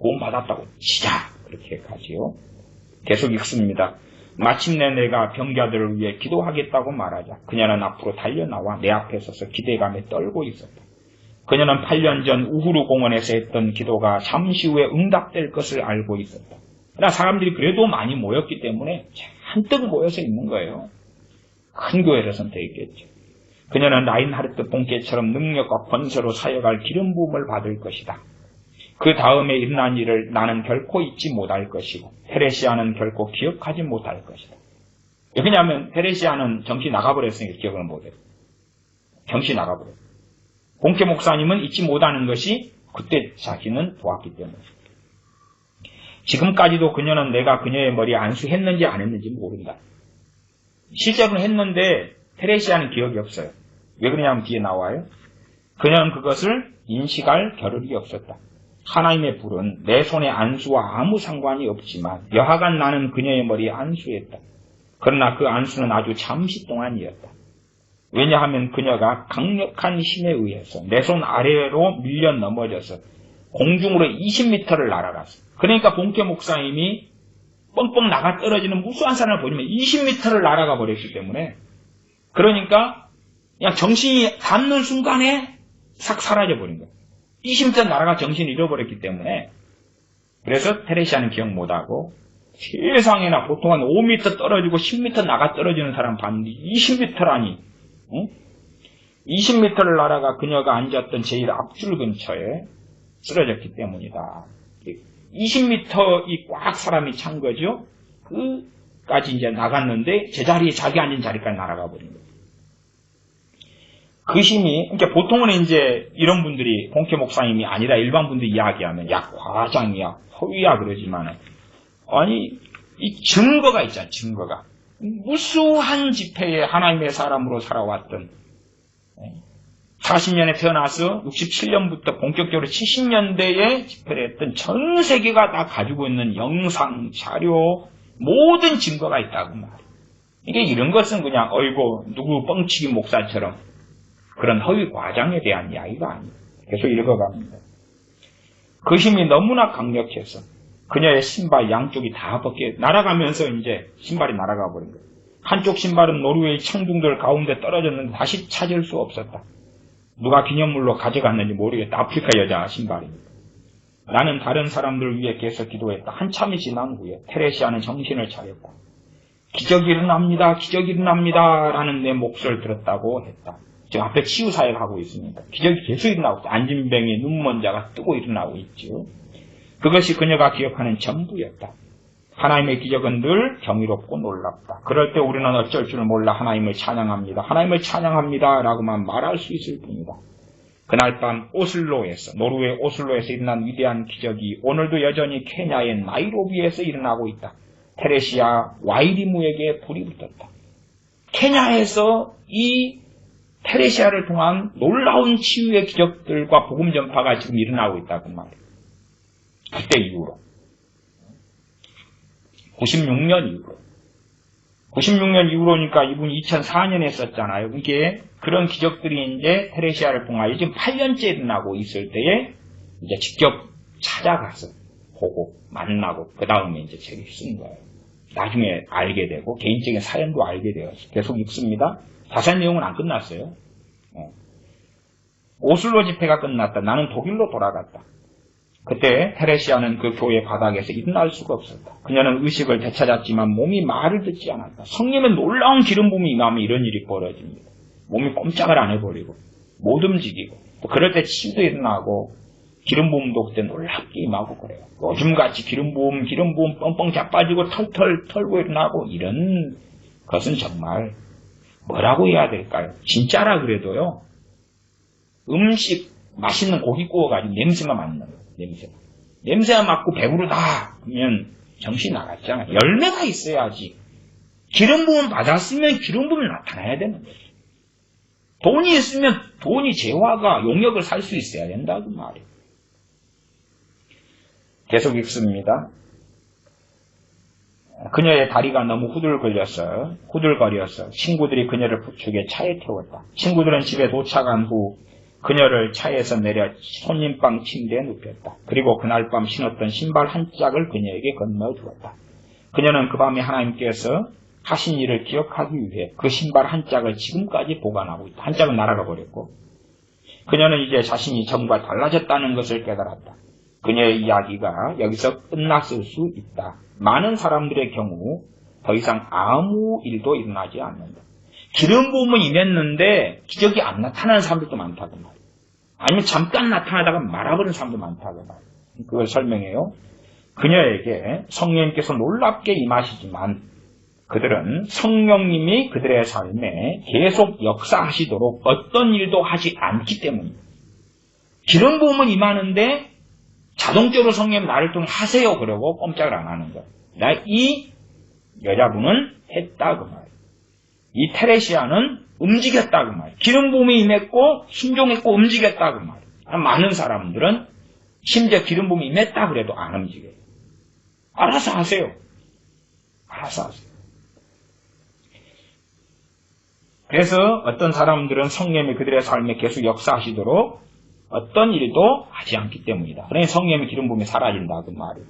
구원 받았다고 시작 그렇게 가지요. 계속 읽습니다. 마침내 내가 병자들을 위해 기도하겠다고 말하자 그녀는 앞으로 달려나와 내 앞에 서서 기대감에 떨고 있었다. 그녀는 8년 전 우후루 공원에서 했던 기도가 잠시 후에 응답될 것을 알고 있었다. 그러나 사람들이 그래도 많이 모였기 때문에 잔뜩 모여서 있는 거예요. 큰 교회를 선택했겠죠. 그녀는 라인하르트 본께처럼 능력과 권세로 사역할 기름 부음을 받을 것이다. 그 다음에 일어난 일을 나는 결코 잊지 못할 것이고 테레시아는 결코 기억하지 못할 것이다. 왜냐하면 테레시아는 정신 나가버렸으니까 기억을 못해요. 정신 나가버려요. 본께 목사님은 잊지 못하는 것이 그때 자기는 도왔기 때문에. 지금까지도 그녀는 내가 그녀의 머리에 안수했는지 안 했는지 모른다. 실제로는 했는데 테레시아는 기억이 없어요. 왜 그러냐면 뒤에 나와요. 그녀는 그것을 인식할 겨를이 없었다. 하나님의 불은 내 손의 안수와 아무 상관이 없지만 여하간 나는 그녀의 머리에 안수했다. 그러나 그 안수는 아주 잠시 동안이었다. 왜냐하면 그녀가 강력한 힘에 의해서 내 손 아래로 밀려 넘어져서 공중으로 20m를 날아갔어. 그러니까 본께 목사님이 뻥뻥 나가 떨어지는 무수한 산을 보시면 20m를 날아가 버렸기 때문에 그러니까 그냥 정신이 닿는 순간에 싹 사라져 버린 거예요. 20m 날아가 정신을 잃어버렸기 때문에 그래서 테레시아는 기억 못하고 세상에나 보통 한 5m 떨어지고 10m 나가 떨어지는 사람 봤는데 20m라니 20m를 날아가 그녀가 앉았던 제일 앞줄 근처에 쓰러졌기 때문이다. 20m이 꽉 사람이 찬 거죠. 그까지 이제 나갔는데 제자리에 자기 앉은 자리까지 날아가 버린 거예요. 그 힘이, 그러니까 보통은 이제 이런 분들이 본께 목사님이 아니라 일반 분들이 이야기하면 야 과장이야 허위야 그러지만 아니 이 증거가 있잖아. 증거가 무수한 집회에 하나님의 사람으로 살아왔던 40년에 태어나서 67년부터 본격적으로 70년대에 집회를 했던 전 세계가 다 가지고 있는 영상, 자료, 모든 증거가 있다고 말이에요. 이게 이런 것은 그냥 어이고 누구 뻥치기 목사처럼 그런 허위 과장에 대한 이야기가 아니에요. 계속 읽어갑니다. 그 힘이 너무나 강력해서 그녀의 신발 양쪽이 다 벗겨 날아가면서 이제 신발이 날아가 버린 거예요. 한쪽 신발은 노르웨이 청중들 가운데 떨어졌는데 다시 찾을 수 없었다. 누가 기념물로 가져갔는지 모르겠다. 아프리카 여자 신발입니다. 나는 다른 사람들을 위해 계속 기도했다. 한참이 지난 후에 테레시아는 정신을 차렸고 기적이 일어납니다. 기적이 일어납니다. 라는 내 목소리를 들었다고 했다. 지금 앞에 치유사역을 하고 있으니까 기적이 계속 일어나고 있다. 안진뱅이 눈먼 자가 뜨고 일어나고 있죠. 그것이 그녀가 기억하는 전부였다. 하나님의 기적은 늘 경이롭고 놀랍다. 그럴 때 우리는 어쩔 줄 몰라 하나님을 찬양합니다. 하나님을 찬양합니다. 라고만 말할 수 있을 뿐이다. 그날 밤 오슬로에서, 노르웨이 오슬로에서 일어난 위대한 기적이 오늘도 여전히 케냐의 나이로비에서 일어나고 있다. 테레시아 와이리무에게 불이 붙었다. 케냐에서 이 테레시아를 통한 놀라운 치유의 기적들과 복음 전파가 지금 일어나고 있다고 말이에요. 그때 이후로. 96년 이후로니까 이분이 2004년에 썼잖아요. 이게 그런 기적들이 이제 테레시아를 통하여 지금 8년째 일어나고 있을 때에 이제 직접 찾아가서 보고 만나고 그 다음에 이제 책을 쓴 거예요. 나중에 알게 되고 개인적인 사연도 알게 되어서 계속 읽습니다. 자세한 내용은 안 끝났어요. 오슬로 집회가 끝났다. 나는 독일로 돌아갔다. 그때 테레시아는 그 교회 바닥에서 일어날 수가 없었다. 그녀는 의식을 되찾았지만 몸이 말을 듣지 않았다. 성령의 놀라운 기름 부음이 임하면 이런 일이 벌어집니다. 몸이 꼼짝을 안 해버리고 못 움직이고 또 그럴 때 치유도 일어나고 기름 부음도 그때 놀랍게 임하고 그래요. 요즘같이 기름 부음 뻥뻥 자빠지고 털털 털고 일어나고 이런 것은 정말 뭐라고 해야 될까요? 진짜라 그래도요. 음식 맛있는 고기 구워가지고 냄새가 맡는 거예요. 냄새가 맡고 배부르다 그러면 정신이 나갔잖아요. 열매가 있어야지. 기름 부음 받았으면 기름 부음이 나타나야 되는 거죠. 돈이 있으면 돈이 재화가 용역을 살 수 있어야 된다고 말이에요. 계속 읽습니다. 그녀의 다리가 너무 후들거려서 친구들이 그녀를 부축해 차에 태웠다. 친구들은 집에 도착한 후 그녀를 차에서 내려 손님방 침대에 눕혔다. 그리고 그날 밤 신었던 신발 한 짝을 그녀에게 건너주었다. 그녀는 그 밤에 하나님께서 하신 일을 기억하기 위해 그 신발 한 짝을 지금까지 보관하고 있다. 한 짝은 날아가 버렸고, 그녀는 이제 자신이 전과 달라졌다는 것을 깨달았다. 그녀의 이야기가 여기서 끝났을 수 있다. 많은 사람들의 경우 더 이상 아무 일도 일어나지 않는다. 기름 부음은 임했는데 기적이 안 나타나는 사람들도 많다고 말이야. 아니면 잠깐 나타나다가 말아버리는 사람도 많다고 말이야. 그걸 설명해요. 그녀에게 성령님께서 놀랍게 임하시지만 그들은 성령님이 그들의 삶에 계속 역사하시도록 어떤 일도 하지 않기 때문입니다. 기름 부음은 임하는데 자동적으로 성령님 나를 통해 하세요 그러고 꼼짝을 안 하는 거예요. 이 여자분은 했다고 말이에요. 이 테레시아는 움직였다고 말이에요. 기름 부음이 임했고 순종했고 움직였다고 말이에요. 많은 사람들은 심지어 기름 부음이 임했다 그래도 안 움직여요. 알아서 하세요. 알아서 하세요. 그래서 어떤 사람들은 성령님이 그들의 삶에 계속 역사하시도록 어떤 일도 하지 않기 때문이다. 그러니 성령님의 기름 부음이 사라진다고 말이에요.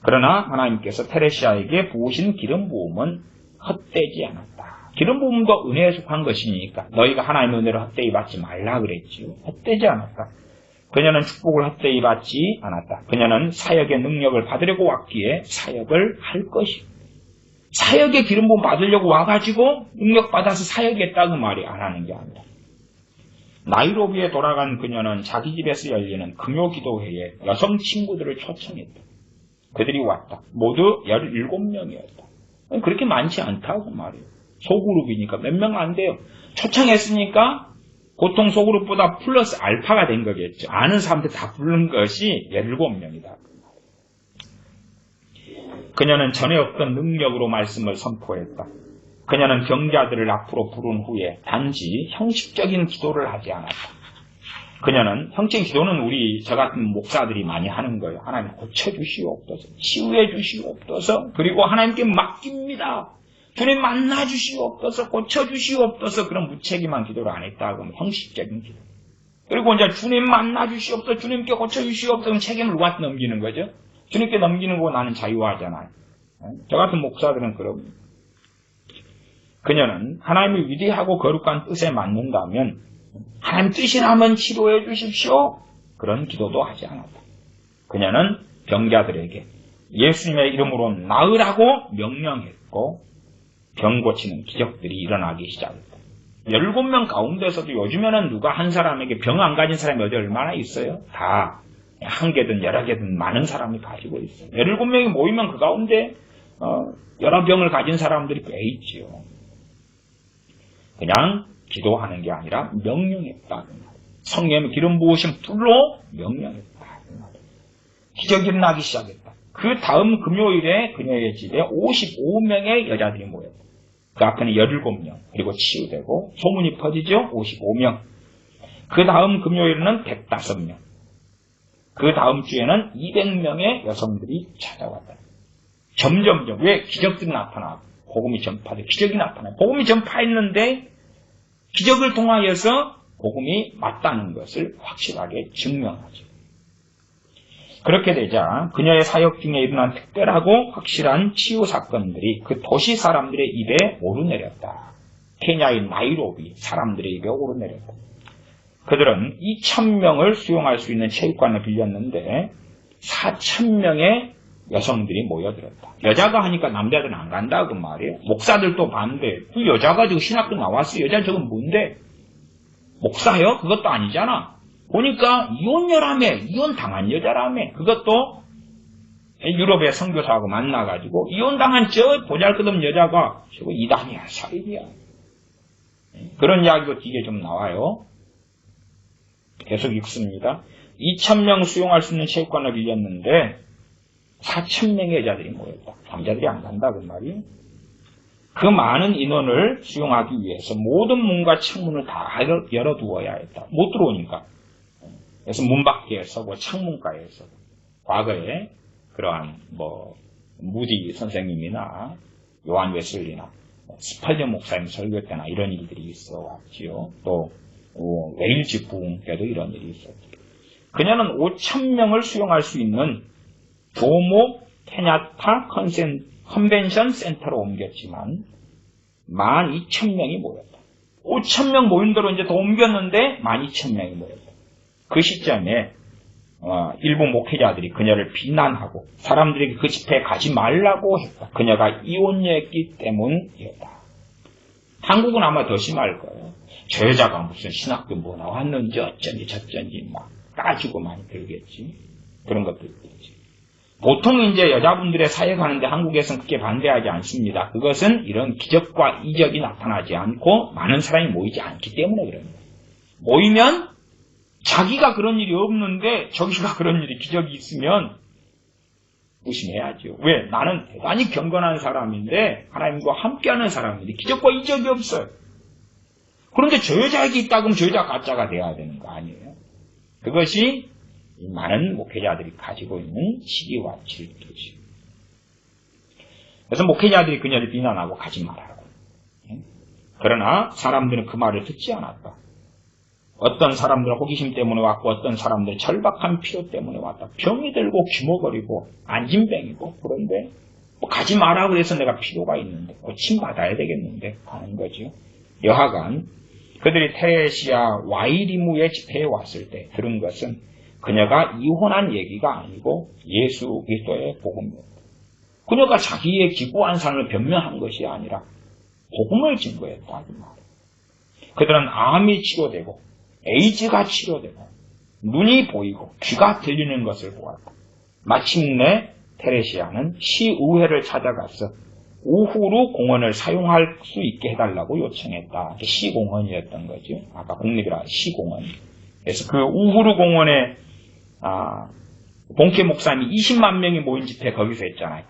그러나 하나님께서 테레시아에게 부으신 기름 부음은 헛되지 않았다. 기름 부음도 은혜에 속한 것이니까 너희가 하나님의 은혜를 헛되이 받지 말라 그랬지요. 헛되지 않았다. 그녀는 축복을 헛되이 받지 않았다. 그녀는 사역의 능력을 받으려고 왔기에 사역을 할 것이다. 사역의 기름 부음 받으려고 와가지고 능력 받아서 사역했다고 말이 안 하는 게 아니라, 나이로비에 돌아간 그녀는 자기 집에서 열리는 금요 기도회에 여성 친구들을 초청했다. 그들이 왔다. 모두 17명이었다. 그렇게 많지 않다고 말이에요. 소그룹이니까 몇 명 안 돼요. 초청했으니까 보통 소그룹보다 플러스 알파가 된 거겠죠. 아는 사람들 다 부른 것이 17명이다. 그녀는 전에 없던 능력으로 말씀을 선포했다. 그녀는 병자들을 앞으로 부른 후에 단지 형식적인 기도를 하지 않았다. 그녀는 형식적인 기도는 저 같은 목사들이 많이 하는 거예요. 하나님 고쳐주시옵소서, 치유해주시옵소서, 그리고 하나님께 맡깁니다. 주님 만나주시옵소서, 고쳐주시옵소서. 그런 무책임한 기도를 안 했다. 그러면 형식적인 기도. 그리고 이제 주님 만나주시옵소서, 주님께 고쳐주시옵소서. 그럼 책임을 누구한테 넘기는 거죠? 주님께 넘기는 거 나는 자유하잖아요. 저 같은 목사들은 그럽니다. 그녀는 하나님의 위대하고 거룩한 뜻에 맞는다면 하나님 뜻이라면 치료해 주십시오. 그런 기도도 하지 않았다. 그녀는 병자들에게 예수님의 이름으로 나으라고 명령했고 병 고치는 기적들이 일어나기 시작했다. 17명 가운데서도 요즘에는 누가 한 사람에게 병 안 가진 사람이 어디 얼마나 있어요? 다 한 개든 여러 개든 많은 사람이 가지고 있어요. 17명이 모이면 그 가운데 여러 병을 가진 사람들이 꽤 있지요. 그냥 기도하는 게 아니라 명령했다. 성령의 기름 부으신 불로 명령했다. 기적이 일어나기 시작했다. 그 다음 금요일에 그녀의 집에 55명의 여자들이 모였다. 그 앞에는 17명, 그리고 치유되고 소문이 퍼지죠. 55명. 그 다음 금요일에는 105명. 그 다음 주에는 200명의 여성들이 찾아왔다. 점점점 왜 기적들이 나타나고 복음이 전파돼 기적이 나타나요. 복음이 전파했는데 기적을 통하여서 복음이 맞다는 것을 확실하게 증명하죠. 그렇게 되자 그녀의 사역 중에 일어난 특별하고 확실한 치유 사건들이 그 도시 사람들의 입에 오르내렸다. 케냐의 나이로비 사람들의 입에 오르내렸다. 그들은 2,000명을 수용할 수 있는 체육관을 빌렸는데 4,000명의 여성들이 모여들었다. 여자가 하니까 남자들은 안 간다 그 말이에요. 목사들도 반대. 그 여자가 지금 신학교 나왔어. 여자 저건 뭔데? 목사요? 그것도 아니잖아. 보니까 이혼녀라며. 이혼 당한 여자라며. 그것도 유럽의 선교사하고 만나가지고 이혼 당한 저 보잘것없는 여자가 저거 이단이야, 살인이야. 그런 이야기도 뒤에 좀 나와요. 계속 읽습니다. 2,000명 수용할 수 있는 체육관을 빌렸는데 4,000명의 여자들이 모였다. 남자들이 안 간다 그 말이. 그 많은 인원을 수용하기 위해서 모든 문과 창문을 다 열어두어야 했다. 못 들어오니까. 그래서 문 밖에 서고 창문가에 서고. 과거에 그러한 무디 선생님이나 요한 웨슬리나 스펄전 목사님 설교 때나 이런 일들이 있어 왔지요. 또 웨일즈 부흥 때도 이런 일이 있었죠. 그녀는 5,000명을 수용할 수 있는 조모 케냐타 컨벤션 센터로 옮겼지만 12,000명이 모였다. 5,000명 모인 대로 이제 더 옮겼는데 12,000명이 모였다. 그 시점에 일부 목회자들이 그녀를 비난하고 사람들에게 그 집회에 가지 말라고 했다. 그녀가 이혼녀였기 때문이었다. 한국은 아마 더 심할 거예요. 저 여자가 무슨 신학교 뭐 나왔는지 어쩐지 저쩐지 막 따지고 많이 들겠지. 그런 것도 있겠지. 보통 이제 여자분들의 사역하는데 한국에서는 그렇게 반대하지 않습니다. 그것은 이런 기적과 이적이 나타나지 않고 많은 사람이 모이지 않기 때문에 그럽니다. 모이면 자기가 그런 일이 없는데 저기가 그런 일이 기적이 있으면 무심해야죠. 왜? 나는 대단히 경건한 사람인데 하나님과 함께하는 사람인데 기적과 이적이 없어요. 그런데 저 여자에게 있다 그러면 저 여자 가짜가 돼야 되는 거 아니에요? 그것이 많은 목회자들이 가지고 있는 시기와 질투지. 그래서 목회자들이 그녀를 비난하고 가지 말라고. 그러나 사람들은 그 말을 듣지 않았다. 어떤 사람들은 호기심 때문에 왔고 어떤 사람들은 절박한 필요 때문에 왔다. 병이 들고 귀머거리고 안진뱅이고 그런데 뭐 가지 마라고 해서 내가 필요가 있는데 고침받아야 되겠는데 하는 거죠. 여하간 그들이 테레시아 와이리무의 집회에 왔을 때 들은 것은 그녀가 이혼한 얘기가 아니고 예수 그리스도의 복음이었다. 그녀가 자기의 기구한 삶을 변명한 것이 아니라 복음을 증거했다. 그들은 암이 치료되고 에이즈가 치료되고 눈이 보이고 귀가 들리는 것을 보았다. 마침내 테레시아는 시의회를 찾아가서 우후루 공원을 사용할 수 있게 해달라고 요청했다. 시공원이었던 거죠. 아까 국립이라 시공원. 그래서 그 우후루 공원에 본캐 목사님이 20만 명이 모인 집회 거기서 했잖아요.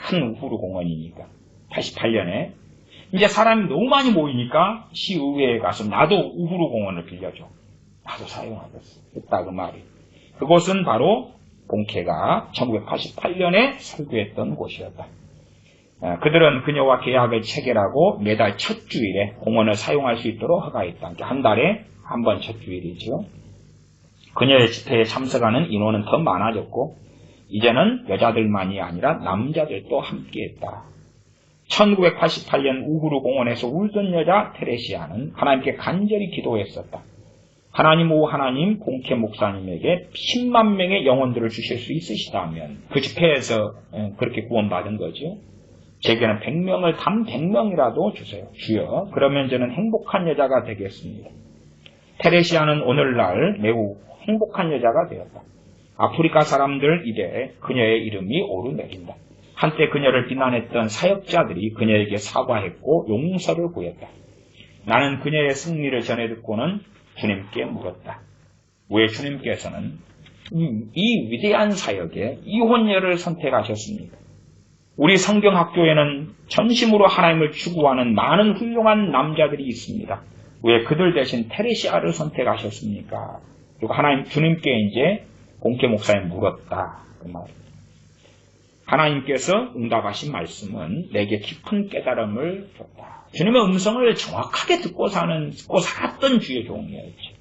큰 우후루 공원이니까. 88년에. 이제 사람이 너무 많이 모이니까 시의회에 가서 나도 우후루 공원을 빌려줘. 나도 사용하겠어. 했다 그 말이. 그곳은 바로 본캐가 1988년에 설교했던 곳이었다. 그들은 그녀와 계약을 체결하고 매달 첫 주일에 공원을 사용할 수 있도록 허가했다. 한 달에 한 번 첫 주일이죠. 그녀의 집회에 참석하는 인원은 더 많아졌고 이제는 여자들만이 아니라 남자들도 함께했다. 1988년 우후루 공원에서 울던 여자 테레시아는 하나님께 간절히 기도했었다. 하나님 오 하나님 본캐 목사님에게 10만 명의 영혼들을 주실 수 있으시다면 그 집회에서 그렇게 구원받은 거죠. 제게는 100명을 단 100명이라도 주세요. 주여 그러면 저는 행복한 여자가 되겠습니다. 테레시아는 오늘날 매우 행복한 여자가 되었다. 아프리카 사람들 입에 그녀의 이름이 오르내린다. 한때 그녀를 비난했던 사역자들이 그녀에게 사과했고 용서를 구했다. 나는 그녀의 승리를 전해 듣고는 주님께 물었다. 왜 주님께서는 이 위대한 사역에 이혼녀를 선택하셨습니까? 우리 성경학교에는 전심으로 하나님을 추구하는 많은 훌륭한 남자들이 있습니다. 왜 그들 대신 테레시아를 선택하셨습니까? 그리고 주님께 이제 본캐 목사님 물었다. 그 말입니다. 하나님께서 응답하신 말씀은 내게 깊은 깨달음을 줬다. 주님의 음성을 정확하게 듣고 살았던 주의 종이었지.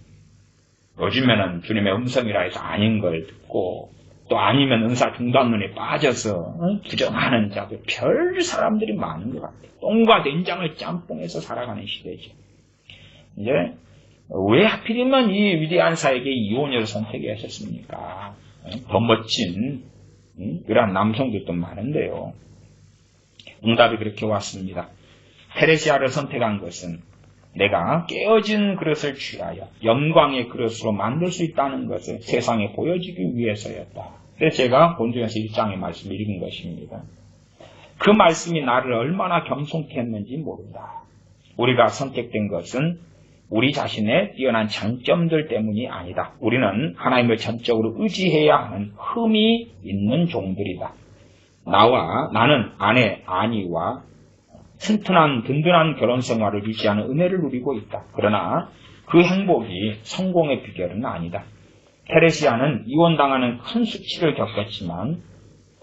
요즘에는 주님의 음성이라 해서 아닌 걸 듣고 또 아니면 은사 중단론에 빠져서 부정하는 자들 별 사람들이 많은 것 같아요. 똥과 된장을 짬뽕해서 살아가는 시대죠. 이제 왜 하필이면 이 위대한 사에게 이혼녀를 선택하셨습니까? 더 멋진 이러한 남성들도 많은데요. 응답이 그렇게 왔습니다. 테레시아를 선택한 것은 내가 깨어진 그릇을 취하여 영광의 그릇으로 만들 수 있다는 것을 세상에 보여주기 위해서였다. 그래서 제가 본중에서 1장의 말씀을 읽은 것입니다. 그 말씀이 나를 얼마나 겸손케 했는지 모른다. 우리가 선택된 것은 우리 자신의 뛰어난 장점들 때문이 아니다. 우리는 하나님을 전적으로 의지해야 하는 흠이 있는 종들이다. 나는 아내 아니와 튼튼한 든든한 결혼 생활을 유지하는 은혜를 누리고 있다. 그러나 그 행복이 성공의 비결은 아니다. 테레시아는 이혼당하는 큰 수치를 겪었지만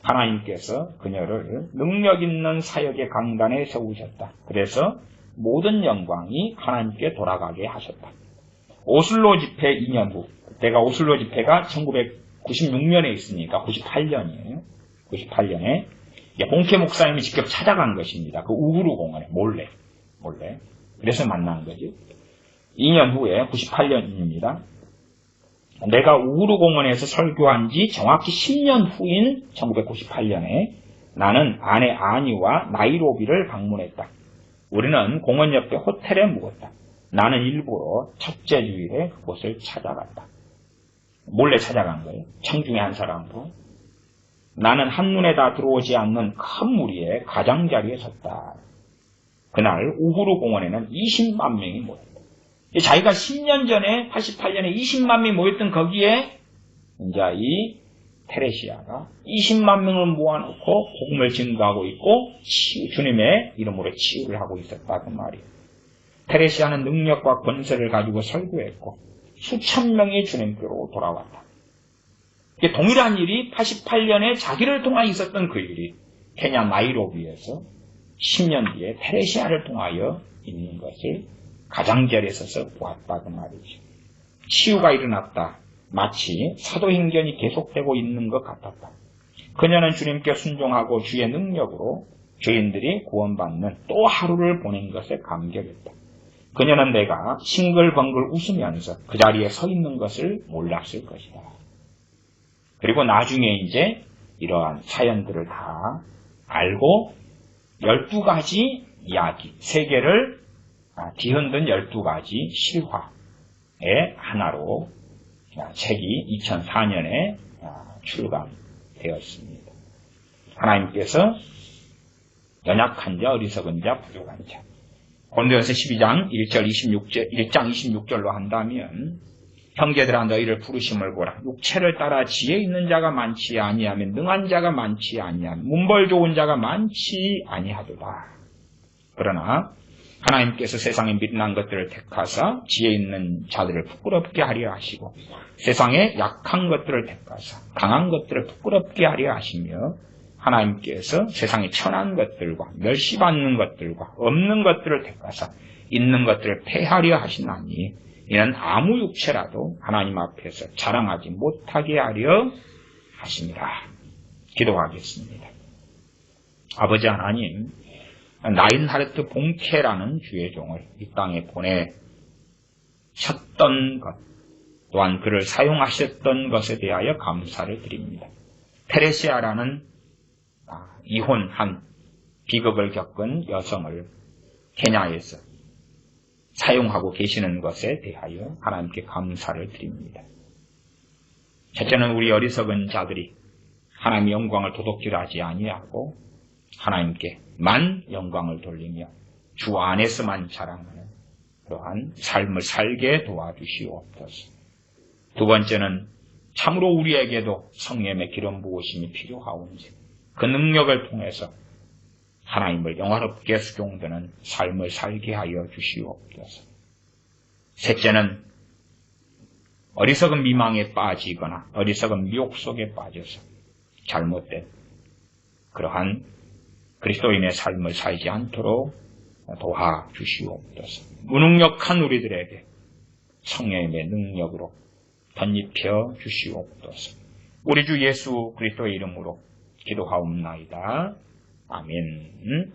하나님께서 그녀를 능력 있는 사역의 강단에 세우셨다. 그래서 모든 영광이 하나님께 돌아가게 하셨다. 오슬로 집회 2년 후, 그때가 오슬로 집회가 1996년에 있으니까 98년이에요. 98년에 본캐 목사님이 직접 찾아간 것입니다. 그 우후루 공원에 몰래. 그래서 만난 거죠. 2년 후에 98년입니다. 내가 우후루 공원에서 설교한 지 정확히 10년 후인 1998년에 나는 아내 아니와 나이로비를 방문했다. 우리는 공원 옆에 호텔에 묵었다. 나는 일부러 첫째 주일에 그곳을 찾아갔다. 몰래 찾아간 거예요. 청중의 한 사람으로. 나는 한눈에 다 들어오지 않는 큰 무리의 가장자리에 섰다. 그날 우후루 공원에는 20만 명이 모였다. 자기가 10년 전에 88년에 20만 명이 모였던 거기에 이제 이 테레시아가 20만 명을 모아놓고 복음을 증거하고 있고 주님의 이름으로 치유를 하고 있었다 그 말이에요. 테레시아는 능력과 권세를 가지고 설교했고 수천 명이 주님께로 돌아왔다. 동일한 일이 88년에 자기를 통하여 있었던 그 일이 케냐 나이로비에서 10년 뒤에 테레시아를 통하여 있는 것을 가장자리에 서서 보았다 그 말이죠. 치유가 일어났다. 마치 사도행전이 계속되고 있는 것 같았다. 그녀는 주님께 순종하고 주의 능력으로 죄인들이 구원받는 또 하루를 보낸 것에 감격했다. 그녀는 내가 싱글벙글 웃으면서 그 자리에 서 있는 것을 몰랐을 것이다. 그리고 나중에 이제 이러한 사연들을 다 알고 12가지 이야기, 세계를 뒤흔든 12가지 실화의 하나로 책이 2004년에 출간되었습니다. 하나님께서 연약한 자, 어리석은 자, 부족한 자. 고린도전서 12장 1장 26절로 한다면 형제들아 너희를 부르심을 보라. 육체를 따라 지혜 있는 자가 많지 아니하면 능한 자가 많지 아니하면 문벌 좋은 자가 많지 아니하도다. 그러나 하나님께서 세상에 미련한 것들을 택하사 지혜 있는 자들을 부끄럽게 하려 하시고 세상에 약한 것들을 택하사 강한 것들을 부끄럽게 하려 하시며 하나님께서 세상에 천한 것들과 멸시받는 것들과 없는 것들을 택하사 있는 것들을 폐하려 하시나니 이는 아무 육체라도 하나님 앞에서 자랑하지 못하게 하려 하십니다. 기도하겠습니다. 아버지 하나님, 나인하르트 본캐라는 주의 종을 이 땅에 보내셨던 것, 또한 그를 사용하셨던 것에 대하여 감사를 드립니다. 테레시아라는 이혼한 비극을 겪은 여성을 케냐에서 사용하고 계시는 것에 대하여 하나님께 감사를 드립니다. 첫째는 우리 어리석은 자들이 하나님의 영광을 도둑질하지 아니하고 하나님께만 영광을 돌리며 주 안에서만 자랑하는 그러한 삶을 살게 도와주시옵소서. 두 번째는 참으로 우리에게도 성령의 기름 부으심이 필요하온지 그 능력을 통해서 하나님을 영화롭게 수종드는 삶을 살게 하여 주시옵소서. 셋째는 어리석은 미망에 빠지거나 어리석은 미혹 속에 빠져서 잘못된 그러한 그리스도인의 삶을 살지 않도록 도와주시옵소서. 무능력한 우리들에게 성령의 능력으로 덧입혀 주시옵소서. 우리 주 예수 그리스도의 이름으로 기도하옵나이다. 아멘.